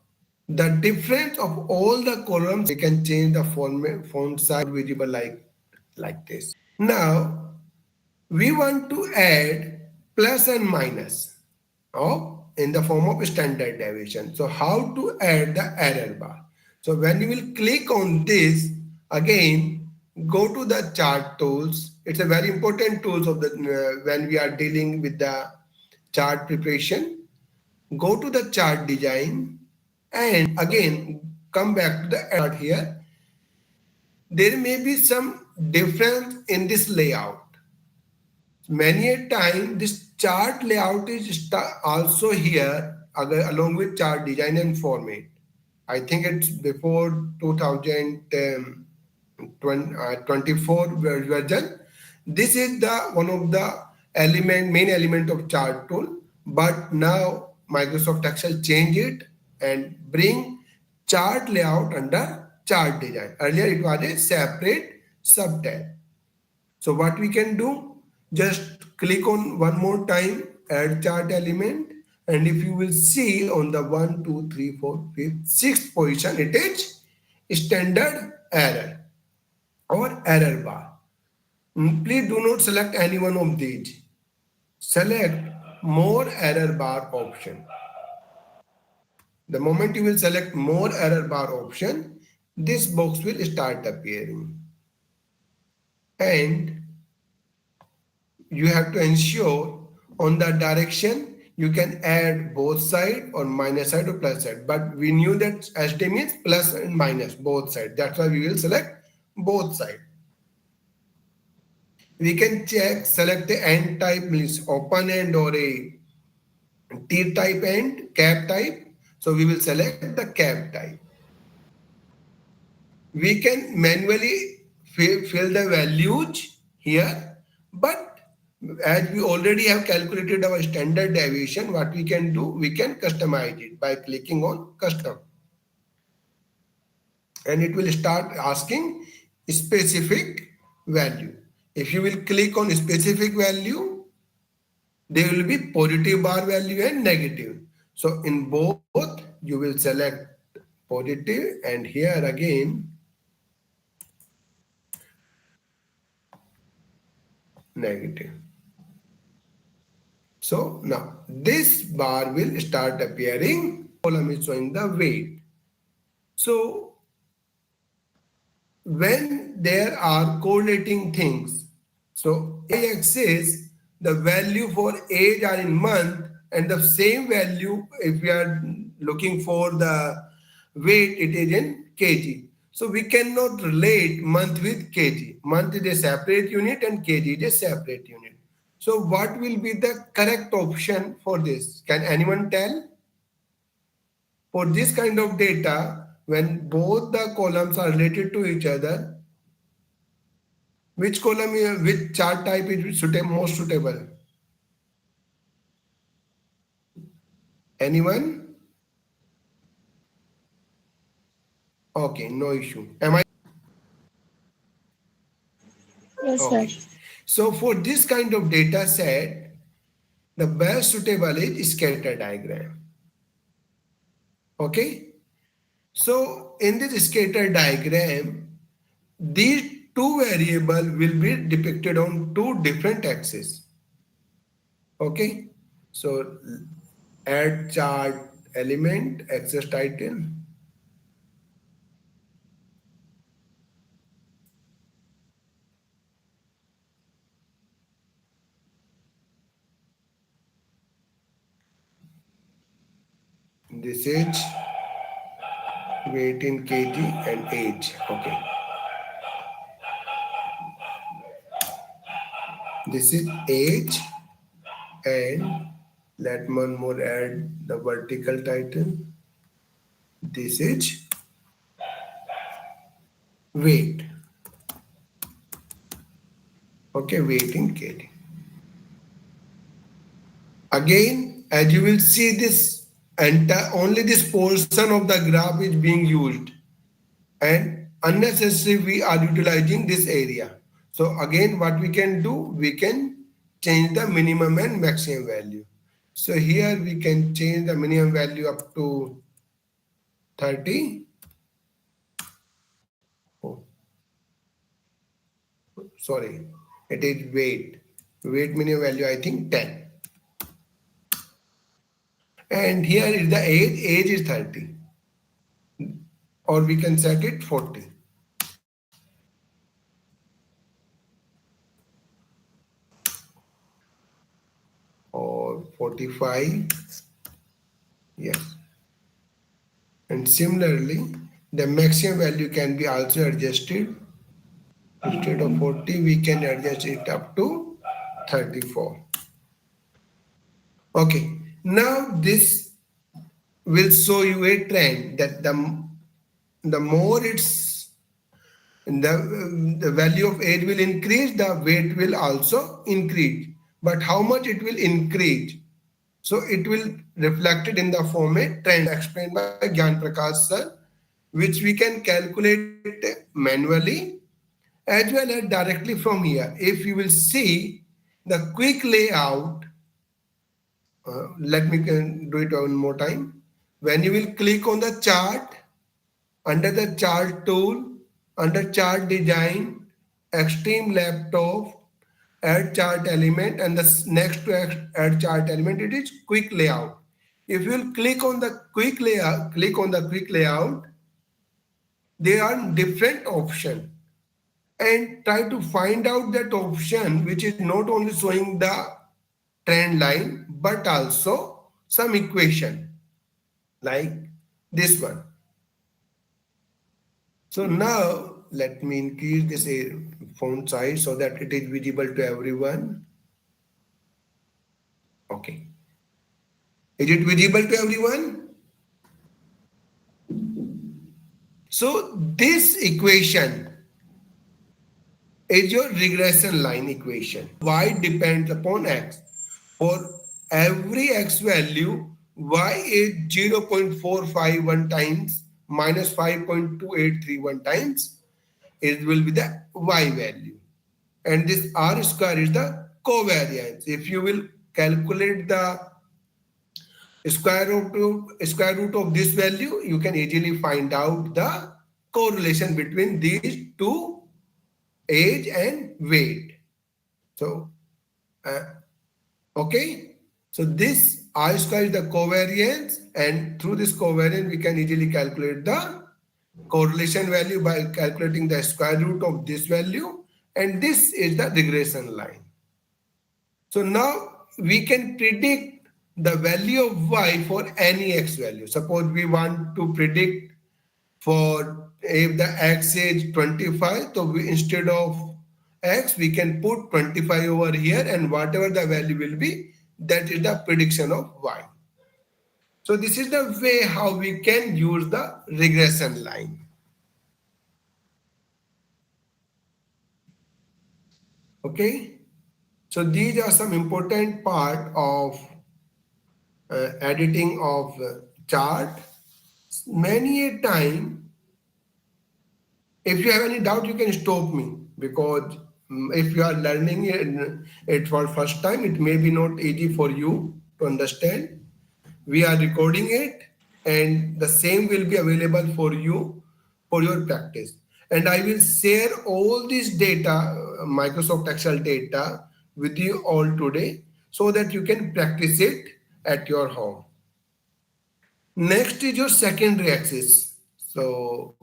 the difference of all the columns, we can change the font size visible like this. Now we want to add plus and minus in the form of standard deviation. So how to add the error bar? So when you will click on this, again go to the chart tools. It's a very important tools of the when we are dealing with the chart preparation. Go to the chart design, and again come back to the chart here. There may be some difference in this layout. Many a time this chart layout is also here along with chart design and format. I think it's before 2024 version. This is the one of the main element of chart tool, but now Microsoft Excel change it and bring chart layout under chart design. Earlier it was a separate subtab. So what we can do, just click on one more time, add chart element, And if you will see on the 1, 2, 3, 4, 5, 6th position, it is standard error or error bar. Please do not select any one of these. Select more error bar option. The moment you will select more error bar option, this box will start appearing. And you have to ensure on the direction you can add both side or minus side or plus side. But we knew that SD means plus and minus both side. That's why we will select both side. We can check, select the end type means open end or a T type end, cap type. So we will select the cap type. We can manually fill the values here, but as we already have calculated our standard deviation, what we can do, we can customize it by clicking on custom. And it will start asking specific value. If you will click on specific value, there will be positive bar value and negative. So in both, you will select positive, and here again, negative. So now this bar will start appearing. Column is showing the weight. So when there are correlating things, so y-axis, the value for age are in month, and the same value if we are looking for the weight, it is in kg. So we cannot relate month with kg. Month is a separate unit and kg is a separate unit. So what will be the correct option for this? Can anyone tell? For this kind of data, when both the columns are related to each other, which column, which chart type is most suitable? Anyone? Okay, no issue. Am I? Yes, sir. Okay. So for this kind of data set, the best suitable is scatter diagram. Okay. So in this scatter diagram, these two variables will be depicted on two different axes. Okay. So add chart element, axis title. This is weight in kg and age. Okay. This is age, and let one more add the vertical title. This is weight. Okay, weight in kg. Again, as you will see, this entire only this portion of the graph is being used, and unnecessary we are utilizing this area. So again, what we can do, we can change the minimum and maximum value. So here we can change the minimum value up to 30. Oh, sorry, it is weight. Weight minimum value, I think 10. And here is the age. Age is 30. Or we can set it 40. Or 45. Yes. And similarly, the maximum value can be also adjusted. Instead of 40, we can adjust it up to 34. Okay. Now this will show you a trend that the more it's the value of age will increase, the weight will also increase. But how much it will increase? So it will reflected in the format trend explained by Gyan Prakash sir, which we can calculate manually as well as directly from here. If you will see the quick layout, let me do it one more time. When you will click on the chart, under the chart tool, under chart design, extreme laptop, add chart element, and the next to add chart element, it is quick layout. If you will click on the quick layout, there are different options, and try to find out that option which is not only showing the trend line but also some equation like this one. So now let me increase this font size so that it is visible to everyone. Okay. Is it visible to everyone? So this equation is your regression line equation. Y depends upon x. For every x value, y is 0.451 times minus 5.2831 times. It will be the y value. And this r square is the covariance. If you will calculate the square root of this value, you can easily find out the correlation between these two, age and weight. So okay, so this r square is the covariance, and through this covariance we can easily calculate the correlation value by calculating the square root of this value, and this is the regression line. So now we can predict the value of y for any x value. Suppose we want to predict for if the x is 25, so we, instead of x we can put 25 over here, and whatever the value will be, that is the prediction of y. So this is the way how we can use the regression line. Okay, so these are some important part of editing of chart. Many a time, if you have any doubt, you can stop me, because if you are learning it for first time, it may be not easy for you to understand. We are recording it, and the same will be available for you for your practice. And I will share all this data, Microsoft Excel data, with you all today so that you can practice it at your home. Next is your secondary axis. So,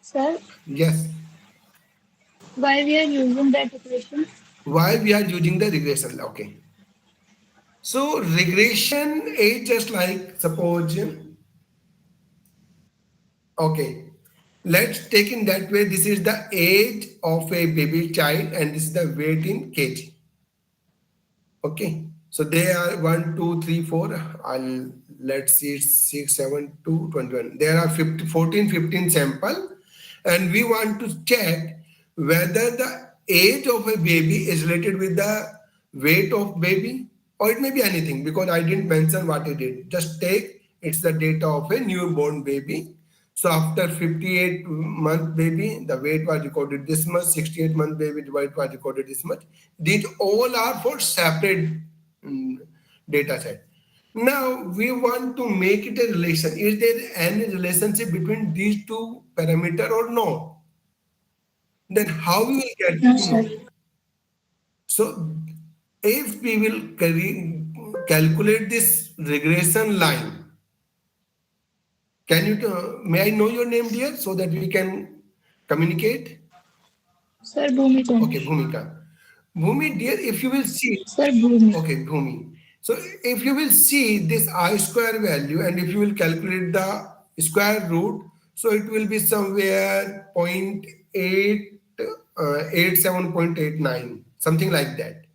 Sir, yes, why we are using that equation? why we are using the regression? Okay. So, regression is just like, suppose, okay, let's take in that way. This is the age of a baby child, and this is the weight in kg. Okay, so they are 1, 2, 3, 4. I'll let's see 6, 7, 2, 21. There are 14, 15 sample, and we want to check whether the age of a baby is related with the weight of baby, or it may be anything, because I didn't mention what it is. Just take it's the data of a newborn baby. So after 58-month baby, the weight was recorded this much. 68-month baby, the weight was recorded this much. These all are for separate data set. Now we want to make it a relation. Is there any relationship between these two parameters or no? Then how we will get No, to sir. know? So if we will calculate this regression line, can you, may I know your name, dear, so that we can communicate? Sir, Bhumika. Okay, Bhumika. Bhumi, dear, if you will see, Sir, Bhumi. okay, Bhumi. So if you will see this I square value, and if you will calculate the square root, so it will be somewhere 0.8, 87.89, something like that.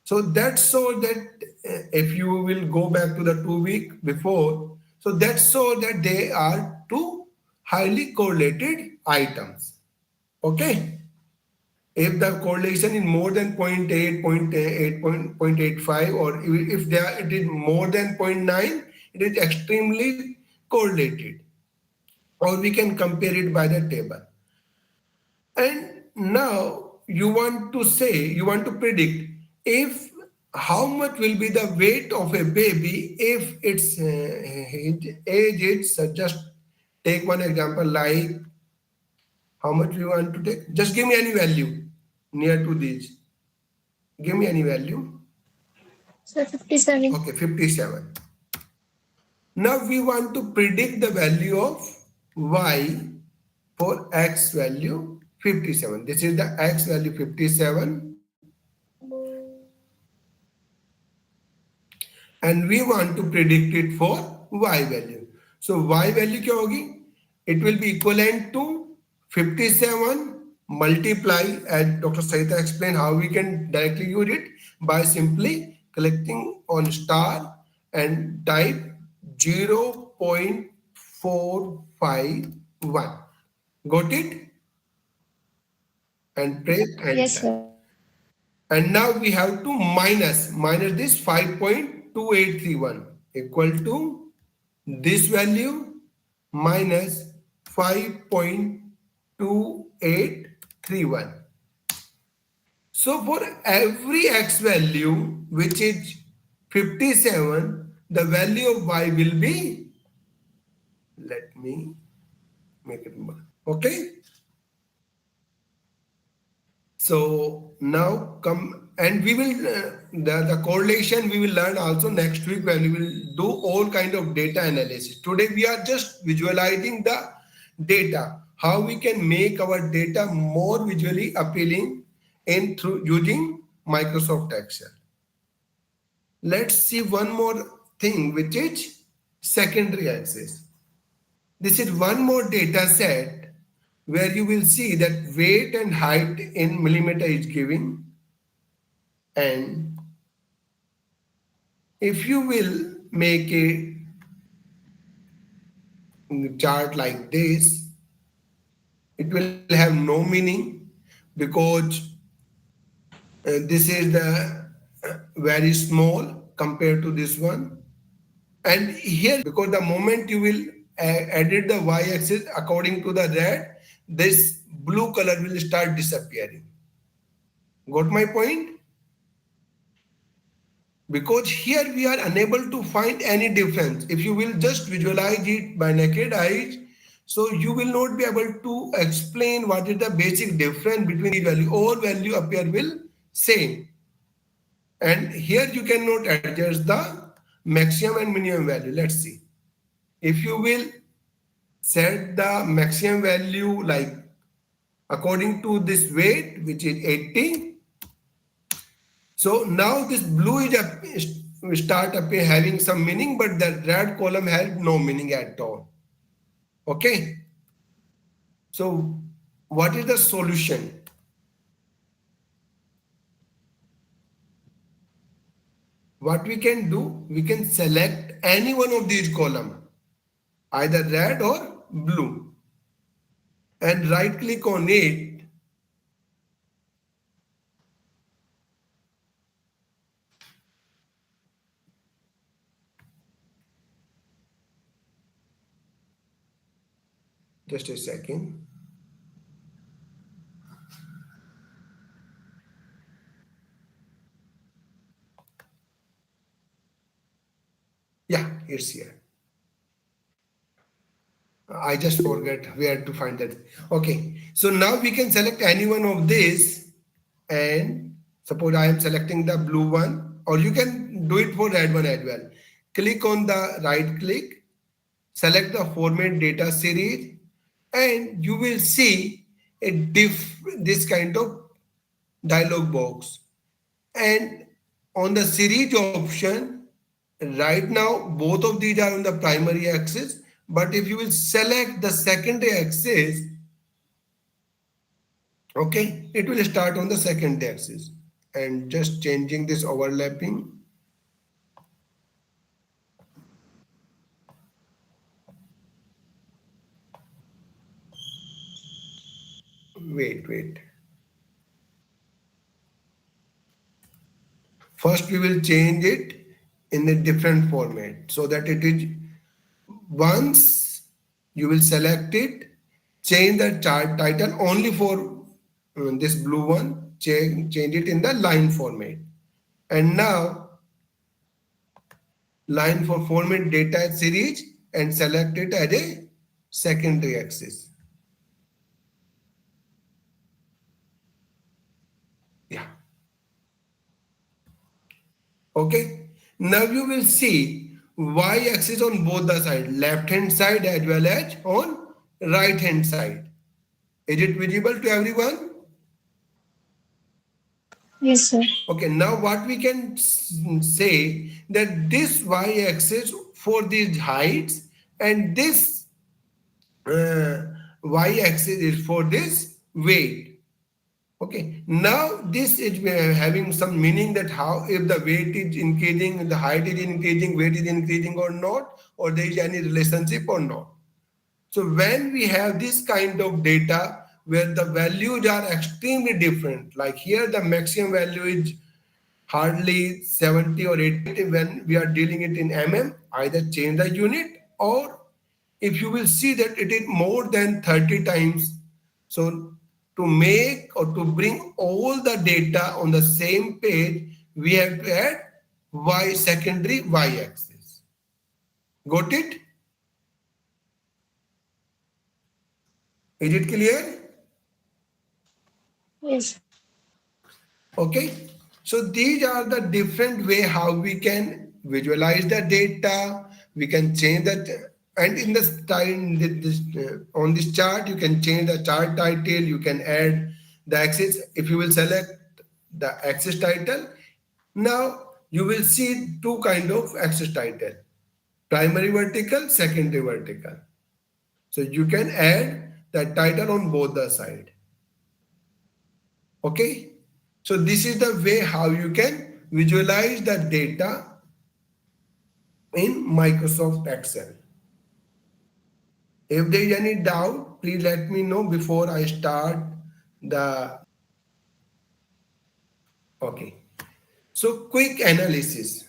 So that's so that if you will go back to the 2 week before, so that's so that they are two highly correlated items. Okay. If the correlation is more than 0.8, 0.8, 0.85, or if it is more than zero point 0.9, it is extremely correlated. Or we can compare it by the table. And now you want to say, you want to predict if how much will be the weight of a baby if its age is just take one example like how much we want to take. Just give me any value near to these. Give me any value. So 57. Okay, 57. Now we want to predict the value of y for x value 57. This is the x value 57 and we want to predict it for y value. So y value क्या होगी? It will be equivalent to 57 multiply, as Dr. Sarita explained how we can directly use it by simply clicking on star and type 0.451. Got it? And press Yes, enter. sir. And now we have to minus this 5.2831 equal to this value minus 5.2831. So for every x value which is 57, the value of y will be, let me make it more. Okay. So now come and we will the correlation we will learn also next week when we will do all kind of data analysis. Today we are just visualizing the data, how we can make our data more visually appealing in through using Microsoft Excel. Let's see one more thing which is secondary access. This is one more data set where you will see that weight and height in millimeter is giving, and if you will make a chart like this, it will have no meaning because this is the very small compared to this one, and here because the moment you will edit the y-axis according to the red, this blue color will start disappearing. Got my point? Because here we are unable to find any difference. If you will just visualize it by naked eyes, so you will not be able to explain what is the basic difference between the value. All value appear will same. And here you cannot adjust the maximum and minimum value. Let's see. If you will set the maximum value like according to this weight, which is 80. So now this blue is start having some meaning, but the red column has no meaning at all. Okay. So what is the solution? What we can do, we can select any one of these columns, either red or blue, and right click on it. Just a second. Yeah, it's here. I just forgot where to find that. Okay, so now we can select any one of these, and suppose I am selecting the blue one, or you can do it for red one as well. Click on the right click, select the format data series, and you will see this kind of dialog box. And on the series option, right now both of these are on the primary axis, but if you will select the secondary axis, okay, it will start on the secondary axis. And just changing this overlapping. Wait. First we will change it in a different format so that it is once you will select it, change the chart title only for this blue one, change it in the line format, And now line for format data series and select it as a secondary axis. Yeah. Okay. Now you will see y-axis on both the side, left hand side as well as on right hand side. Is it visible to everyone? Yes, sir. Okay, now what we can say that this y-axis for these heights and this uh, y-axis is for this weight. Okay, now this is having some meaning that how if the weight is increasing, the height is increasing, weight is increasing or not, or there is any relationship or not. So when we have this kind of data where the values are extremely different, like here the maximum value is hardly 70 or 80 when we are dealing it in mm, either change the unit, or if you will see that it is more than 30 times. So to make or to bring all the data on the same page, we have to add y secondary y-axis. Got it? Is it clear? Yes. Okay, so these are the different way how we can visualize the data. We can change that, and in the style on this chart, you can change the chart title. You can add the axis. If you will select the axis title, now you will see two kind of axis title: primary vertical, secondary vertical. So you can add the title on both the side. Okay, so this is the way how you can visualize the data in Microsoft Excel. If there is any doubt, please let me know before I start the. Okay, so quick analysis.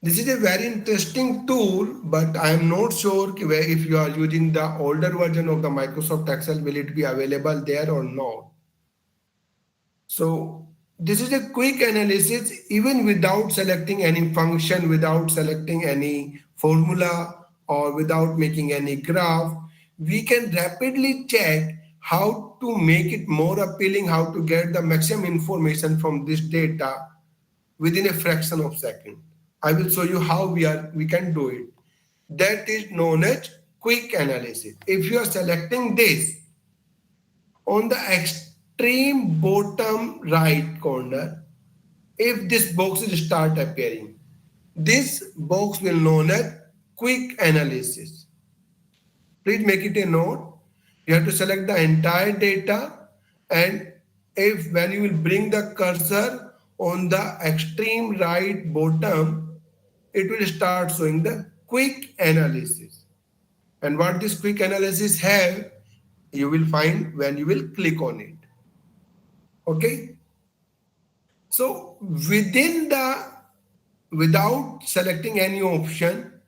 This is a very interesting tool, but I am not sure if you are using the older version of the Microsoft Excel, will it be available there or not. So this is a quick analysis even without selecting any function, without selecting any formula, or without making any graph. We can rapidly check how to make it more appealing, how to get the maximum information from this data within a fraction of second. I will show you how we can do it. That is known as quick analysis. If you are selecting this, on the extreme bottom right corner, if this box will start appearing, this box will known as quick analysis. Please make it a note. You have to select the entire data, and if when you will bring the cursor on the extreme right bottom, it will start showing the quick analysis. And what this quick analysis have, you will find when you will click on it. Okay, so without selecting any option,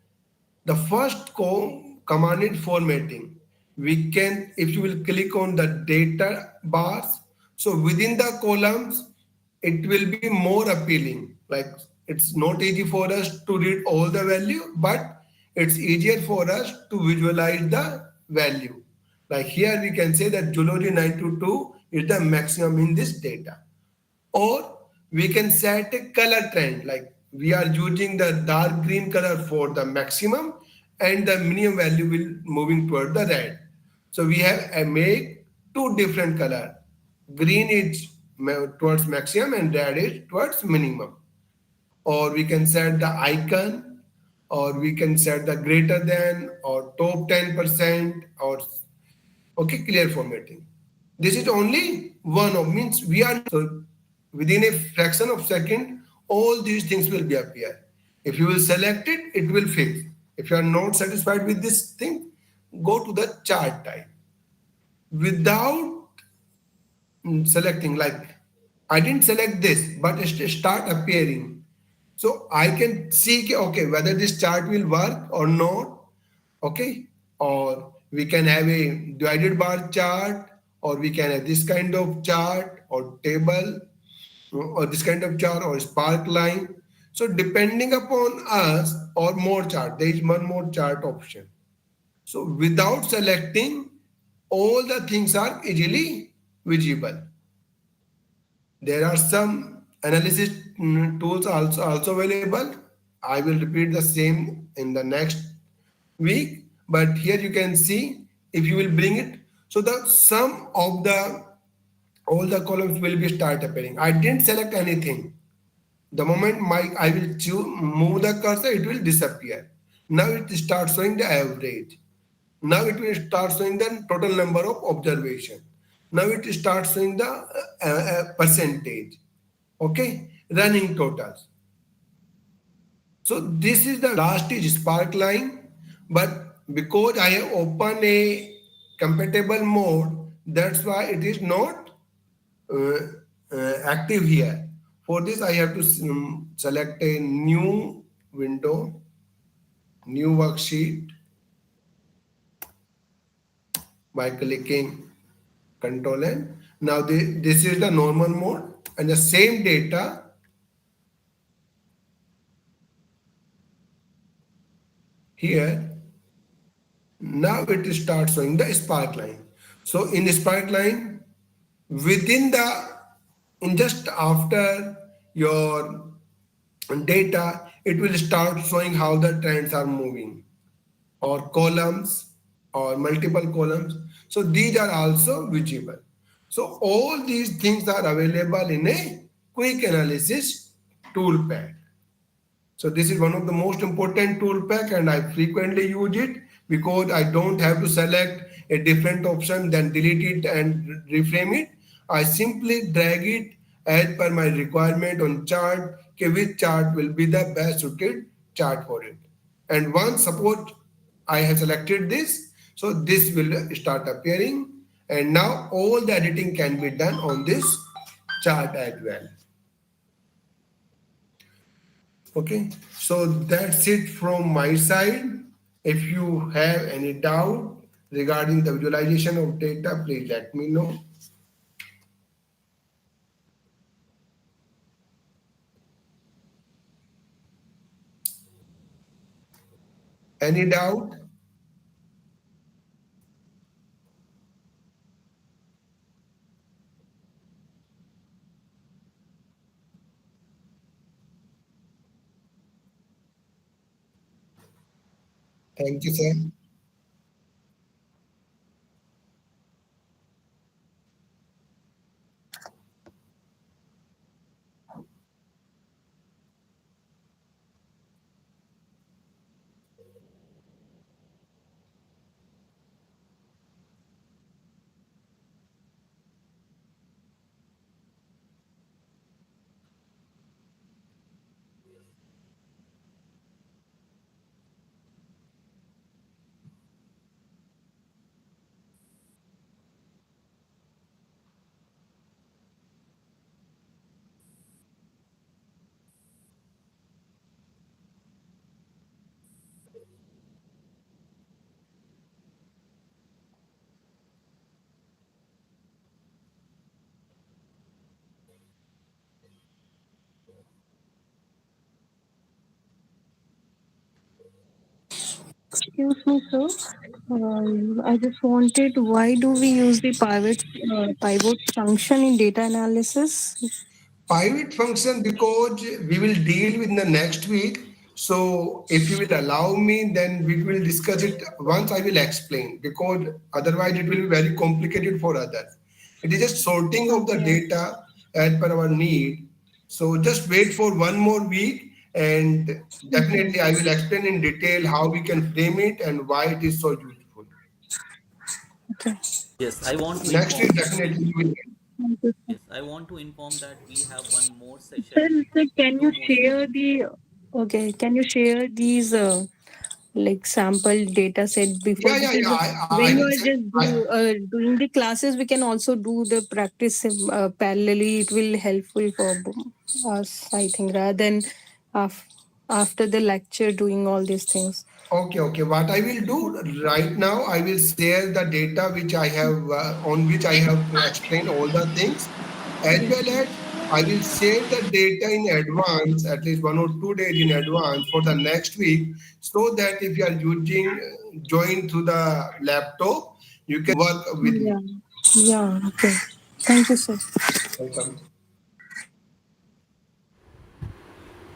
the first command is formatting. We can, if you will click on the data bars, so within the columns, it will be more appealing. Like it's not easy for us to read all the value, but it's easier for us to visualize the value. Like here we can say that Zoology 922 is the maximum in this data. Or we can set a color trend, like we are using the dark green color for the maximum and the minimum value will moving toward the red. So we have a make two different color. Green is towards maximum and red is towards minimum. Or we can set the icon, or we can set the greater than or top 10% or okay, clear formatting. This is only one of means we are so within a fraction of second all these things will be appear. If you will select it, it will fix. If you are not satisfied with this thing, go to the chart type. Without selecting, like I didn't select this, but it start appearing. So I can see okay whether this chart will work or not. Okay, or we can have a divided bar chart, or we can have this kind of chart or table. or this kind of chart or spark line. So depending upon us or more chart, there is one more chart option. So without selecting, all the things are easily visible. There are some analysis tools also available. I will repeat the same in the next week, but here you can see if you will bring it. So the sum of the all the columns will be start appearing. I didn't select anything. The moment I will move the cursor, it will disappear. Now it starts showing the average. Now it will start showing the total number of observation. Now it starts showing the percentage. Okay, running totals. So this is the last is spark line, but because I have opened a compatible mode, that's why it is not uh, active here. For this, I have to select a new window, new worksheet by clicking Control N. Now this is the normal mode, and the same data here. Now it starts showing the spark line. So in the spark line, within the in just after your data, it will start showing how the trends are moving, or columns, or multiple columns. So these are also visible. So all these things are available in a quick analysis toolpad. So this is one of the most important tool pack, and I frequently use it because I don't have to select a different option, then delete it and reframe it. I simply drag it as per my requirement on chart, okay, which chart will be the best suited chart for it. And once suppose I have selected this, so this will start appearing, and now all the editing can be done on this chart as well. Okay, so that's it from my side. If you have any doubt regarding the visualization of data, please let me know. Any doubt? Thank you, sir. Excuse me, sir. I just wanted, why do we use the pivot function in data analysis? Pivot function, because we will deal with the next week. So if you will allow me, then we will discuss it once I will explain, because otherwise it will be very complicated for others. It is just sorting of the Okay. data as per our need. So just wait for one more week, and Okay. definitely I will explain in detail how we can frame it and why it is so useful. Okay. Yes, I want to Next inform week that we definitely you will get. Thank you, sir. yes, I want to inform that we have one more Sir, session, sir, can you two more share sessions. the okay? Can you share these like sample data set before, Yeah. because I when you will are say just I. doing the classes, we can also do the practice parallelly. It will helpful for us, I think, rather than af- after the lecture doing all these things. Okay. What I will do right now, I will share the data which I have on which I have explained all the things, as Yes, well as please. I will share the data in advance, at least 1 or 2 days in advance for the next week, so that if you are using join to the laptop, you can work with me. Yeah. Yeah. Okay. Thank you, sir. Welcome.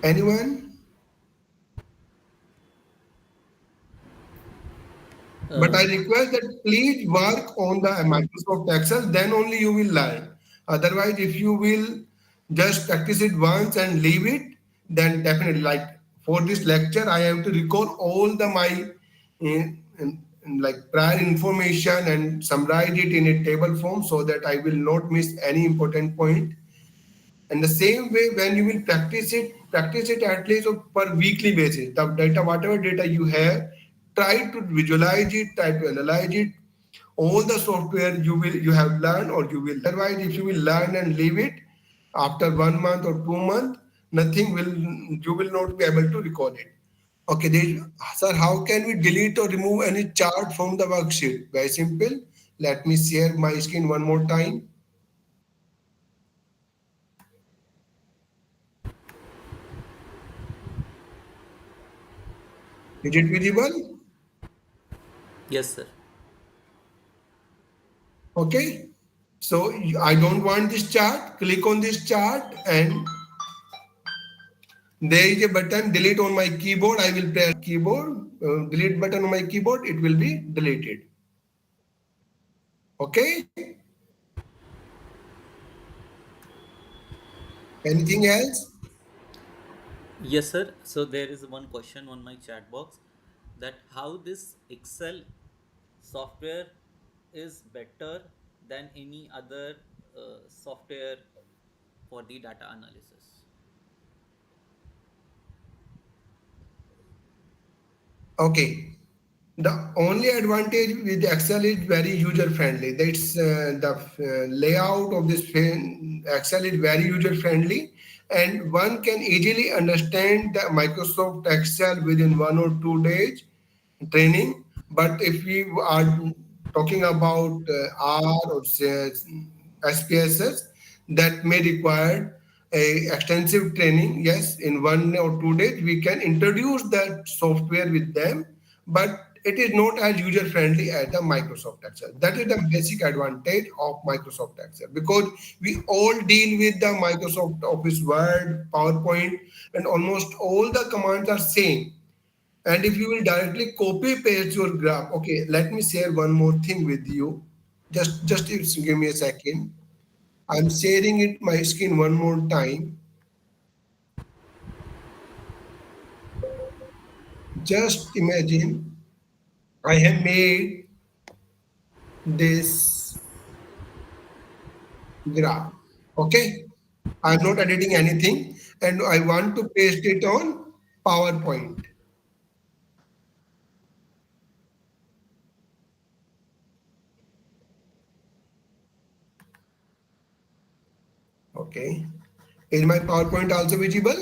Anyone? But I Uh, request that please work on the Microsoft Excel, then only you will learn. Otherwise, if you will just practice it once and leave it, then definitely, like for this lecture, I have to recall all the my like prior information and summarize it in a table form so that I will not miss any important point. And the same way, when you will practice it at least per weekly basis. The data, whatever data you have, try to visualize it, try to analyze it. All the software you have learned or you will. Otherwise, if you will learn and leave it after 1 month or 2 months, nothing will you will not be able to recall it. Okay, sir, how can we delete or remove any chart from the worksheet? Very simple. Let me share my screen one more time. Is it visible? yes, sir. Okay. So I don't want this chart. Click on this chart and there is a button delete on my keyboard. I will press keyboard, delete button on my keyboard. It will be deleted. Okay. Anything else? Yes, sir. So there is one question on my chat box, that how this Excel software is better than any other software for the data analysis. Okay. The only advantage with Excel is very user friendly. That's the layout of this Excel is very user friendly, and one can easily understand the Microsoft Excel within 1 or 2 days training. But if we are talking about R or SPSS, that may require a extensive training. Yes, in 1 or 2 days we can introduce that software with them, but it is not as user friendly as the Microsoft Excel. That is the basic advantage of Microsoft Excel, because we all deal with the Microsoft Office Word, PowerPoint, and almost all the commands are same. And if you will directly copy paste your graph, okay, let me share one more thing with you. Just give me a second. I'm sharing it my screen one more time. Just imagine I have made this graph. Okay, I'm not editing anything, and I want to paste it on PowerPoint. Okay, is my PowerPoint also visible?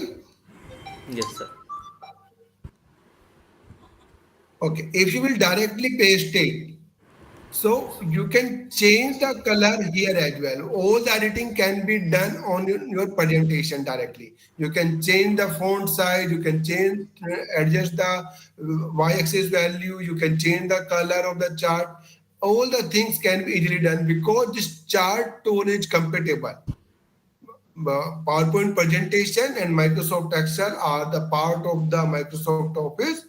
Yes, sir. Okay, if you will directly paste it, so you can change the color here as well. All the editing can be done on your presentation directly. You can change the font size, you can change, adjust the y-axis value, you can change the color of the chart. All the things can be easily done because this chart tool is compatible. PowerPoint presentation and Microsoft Excel are the part of the Microsoft Office.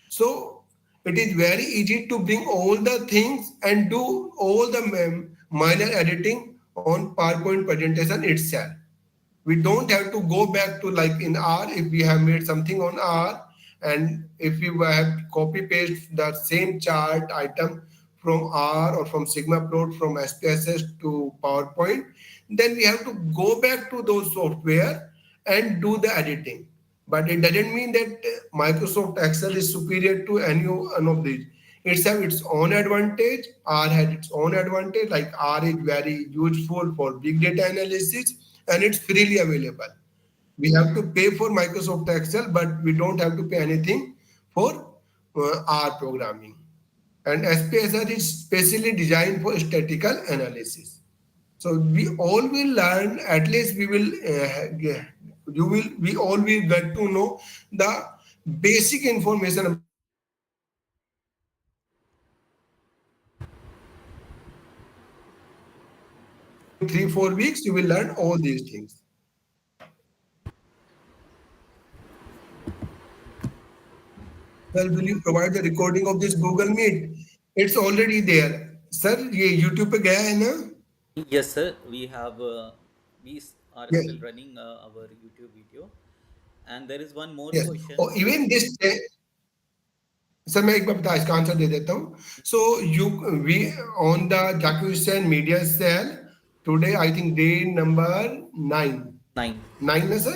So it is very easy to bring all the things and do all the minor editing on PowerPoint presentation itself. We don't have to go back to, like in R, if we have made something on R, and if we have copy paste the same chart item from R or from Sigma plot from SPSS to PowerPoint, then we have to go back to those software and do the editing. But it doesn't mean that Microsoft Excel is superior to any one of these. It's have its own advantage. R has its own advantage. Like R is very useful for big data analysis and it's freely available. We have to pay for Microsoft Excel, but we don't have to pay anything for R programming. And SPSR is specially designed for statistical analysis. So we all will learn. At least we will. You will. We all will get to know the basic information about Excel. So in 3 4 weeks, you will learn all these things. Well, will you provide the recording of this Google Meet? It's already there. Sir, ये YouTube पे गया है ना? Yes, sir. Are Yes. still running our YouTube video, and there is one more Yes. question. Or even this. Sir मैं एक बार बता इसका आंसर दे देता हूँ so you we on the जैक्यूसन media cell today I think day number 9 Nine. 9 na sir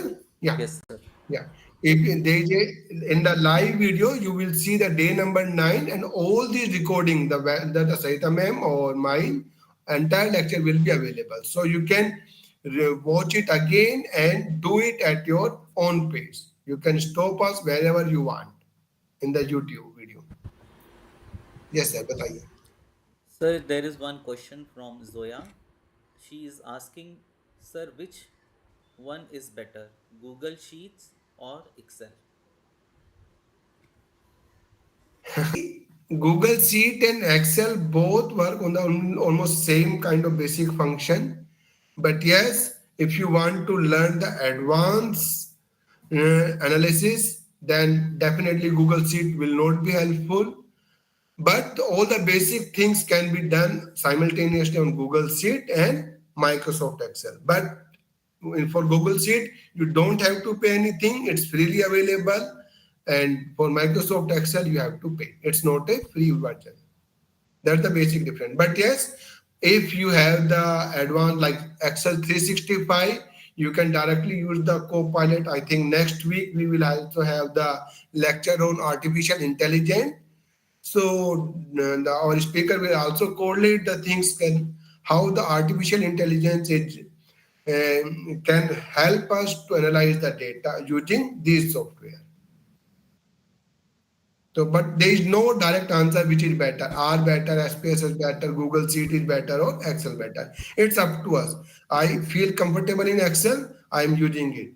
yeah Yes, sir. yeah if they in the live video you will see the day number 9 and all these recording the Sarita ma'am or mine entire lecture will be available so you can watch it again and do it at your own pace you can stop us wherever you want in the YouTube video. Yes, sir. बताइए. Sir, there is one question from Zoya. She is asking, sir, which one is better, Google Sheets or Excel? Google Sheet and Excel both work on the almost same kind of basic function. But yes, if you want to learn the advanced analysis, then definitely Google Sheet will not be helpful. But all the basic things can be done simultaneously on Google Sheet and Microsoft Excel. But for Google Sheet, you don't have to pay anything, it's freely available. And for Microsoft Excel, you have to pay. It's not a free version. That's the basic difference. But yes, if you have the advanced like Excel 365, you can directly use the Copilot. I think next week we will also have the lecture on artificial intelligence. So our speaker will also correlate the things can how the artificial intelligence is, can help us to analyze the data using this software. So, but there is no direct answer which is better. R better, SPS is better, Google Sheet is better, or Excel better. It's up to us. I feel comfortable in Excel. I am using it.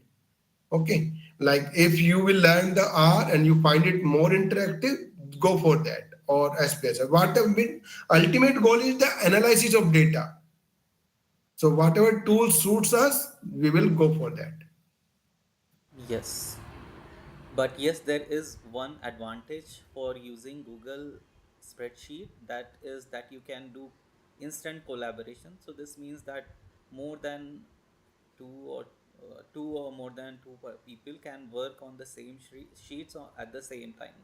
Okay. Like if you will learn the R and you find it more interactive, go for that or SPS. What the ultimate goal is the analysis of data. So whatever tool suits us, we will go for that. Yes. But yes, there is one advantage for using Google spreadsheet, that is that you can do instant collaboration. So this means that more than two or more than people can work on the same sheets at the same time.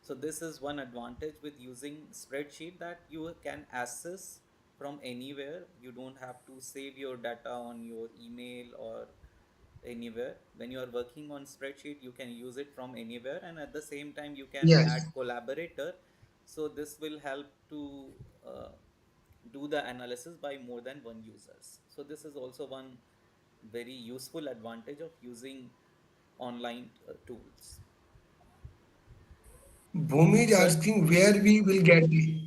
So this is one advantage with using spreadsheet, that you can access from anywhere. You don't have to save your data on your email or anywhere. When you are working on spreadsheet, you can use it from anywhere, and at the same time you can add Yes. collaborator. So this will help to uh, do the analysis by more than one users. So this is also one very useful advantage of using online tools. Bhumi is Sir, asking where we will get the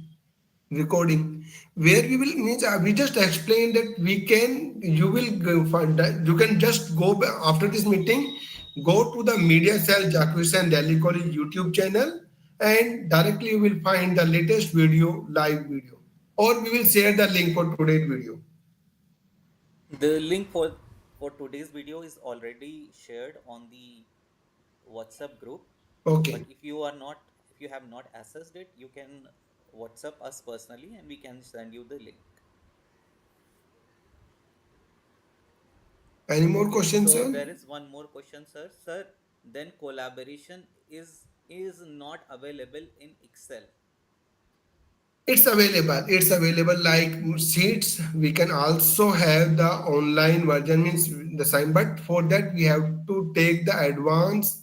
recording. Where we will means we just explained that we can you will find that you can just go after this meeting, go to the media cell Jacques and Delhi College YouTube channel and directly you will find the latest video, live video. Or we will share the link for today's video. the link for today's video is already shared on the WhatsApp group. But Okay. if you have not accessed it, you can WhatsApp us personally and we can send you the link. Any more Okay, questions, so sir? there is one more question, sir. Sir, then collaboration is not available in Excel. It's available. It's available like Sheets. We can also have the online version means the same, but for that we have to take the advanced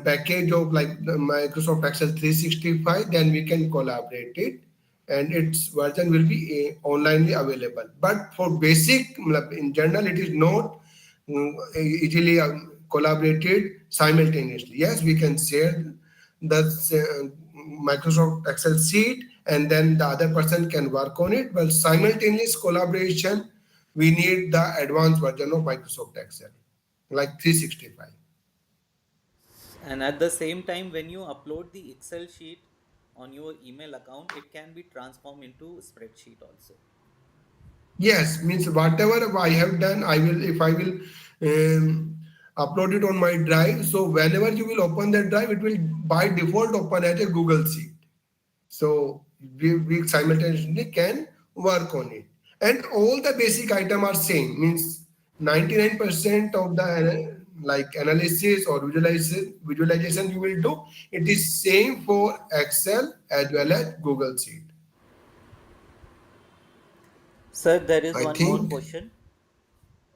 package of like the Microsoft Excel 365. Then we can collaborate it, and its version will be onlinely available. But for basic, in general, it is not easily collaborated simultaneously. Yes, we can share the Microsoft Excel sheet and then the other person can work on it. Well, simultaneous collaboration we need the advanced version of Microsoft Excel, like 365. And at the same time, when you upload the Excel sheet on your email account, it can be transformed into spreadsheet also. Yes, means whatever I have done, I will, if I will upload it on my drive. So whenever you will open that drive, it will by default open as a Google Sheet. So we simultaneously can work on it. And all the basic item are same, means 99% of the like analysis or visualization you will do, it is same for Excel as well as Google Sheet. Sir, there is I one more think question.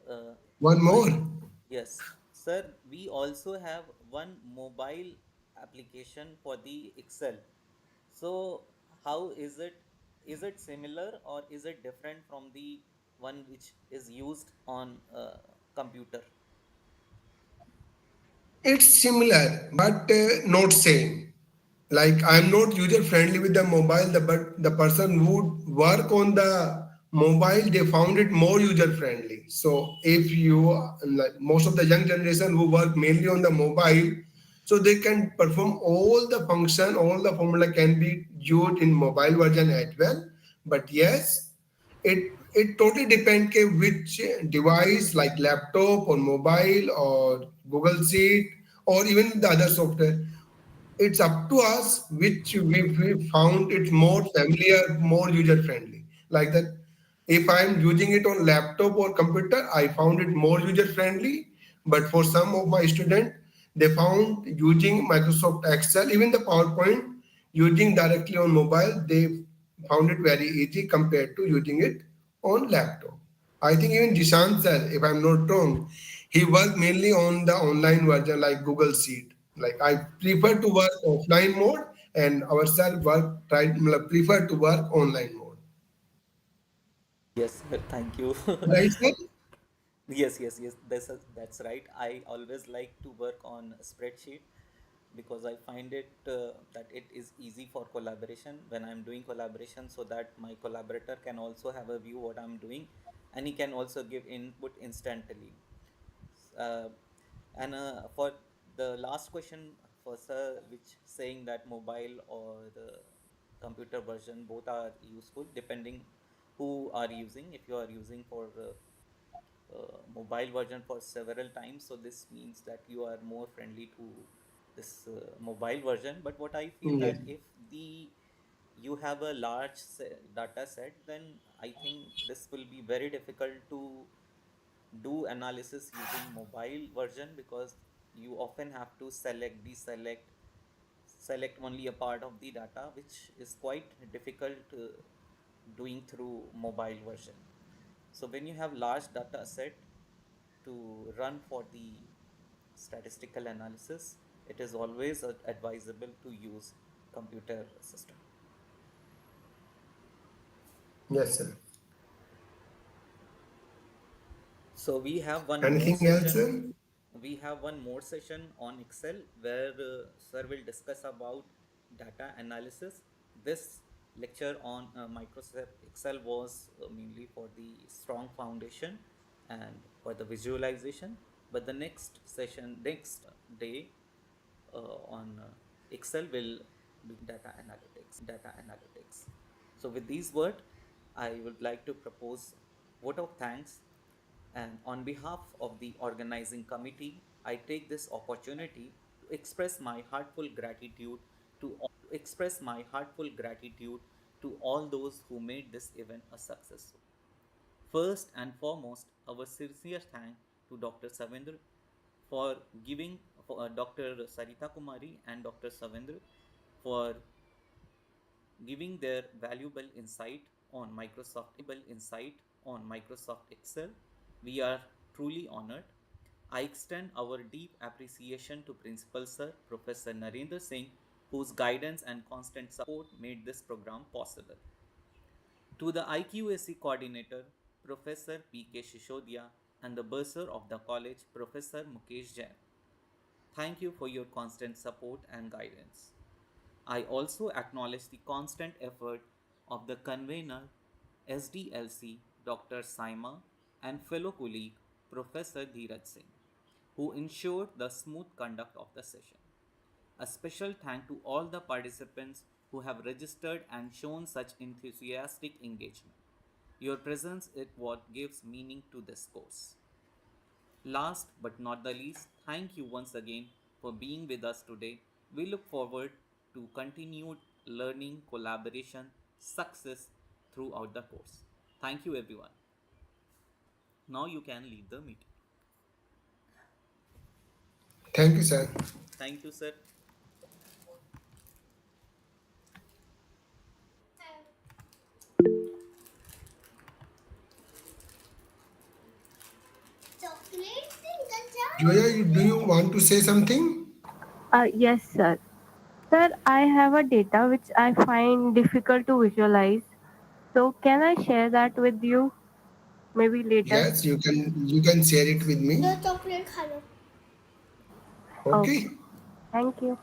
Uh, one I more. Yes, sir. We also have one mobile application for the Excel. So, how is it? Is it similar or is it different from the one which is used on computer? It's similar, but not same. Like I'm not user friendly with the mobile, but the person who work on the mobile, they found it more user friendly. So if you like most of the young generation who work mainly on the mobile, so they can perform all the function, all the formula can be used in mobile version as well. But yes, it totally depends which device like laptop or mobile or Google Sheet or even the other software, it's up to us which we found it more familiar, more user friendly. Like that, if I'm using it on laptop or computer, I found it more user friendly. But for some of my students, they found using Microsoft Excel, even the PowerPoint, using directly on mobile, they found it very easy compared to using it on laptop. I think even Dishant sir, if I'm not wrong, he worked mainly on the online version like Google Sheet. Like I prefer to work offline mode, and our sir prefer to work online mode. Yes, sir. Thank you. Right, sir? Yes, yes, yes. That's right. I always like to work on a spreadsheet because I find it that it is easy for collaboration when I'm doing collaboration, so that my collaborator can also have a view what I'm doing, and he can also give input instantly. Uh, and for the last question for sir, which saying that mobile or the computer version both are useful depending who are using. If you are using for mobile version for several times, so this means that you are more friendly to this mobile version. But what I feel Yes. that if the you have a large data set, then I think this will be very difficult to do analysis using mobile version, because you often have to select, deselect, select only a part of the data, which is quite difficult doing through mobile version. So when you have large data set to run for the statistical analysis, it is always advisable to use computer system. Yes, sir. So we have one more Anything else, session. sir? We have one more session on Excel where sir will discuss about data analysis. This lecture on Microsoft Excel was mainly for the strong foundation and for the visualization. But the next session, next day on Excel will be data analytics. So with these words, I would like to propose vote of thanks, and on behalf of the organizing committee, I take this opportunity to express my heartful gratitude to all those who made this event a successful. First and foremost, our sincere thanks to Dr. Savendra for giving, for Dr. Sarita Kumari and Dr. Savendra for giving their valuable insight on Microsoft Excel. We are truly honored. I extend our deep appreciation to Principal Sir Professor Narendra Singh, whose guidance and constant support made this program possible. To the IQAC coordinator, Professor P.K. Shishodia, and the bursar of the college, Professor Mukesh Jain. Thank you for your constant support and guidance. I also acknowledge the constant effort of the convener, SDLC, Dr. Saima, and fellow colleague Professor Dheeraj Singh, who ensured the smooth conduct of the session. A special thank to all the participants who have registered and shown such enthusiastic engagement. Your presence is what gives meaning to this course. Last but not the least, thank you once again for being with us today. We look forward to continued learning, collaboration, success throughout the course. Thank you, everyone. Now you can leave the meeting. Thank you, sir. Thank you, sir. Joya, do you want to say something? Yes, sir. Sir, I have a data which I find difficult to visualize. So can I share that with you maybe later? Yes, you can share it with me. Okay. Okay. Thank you.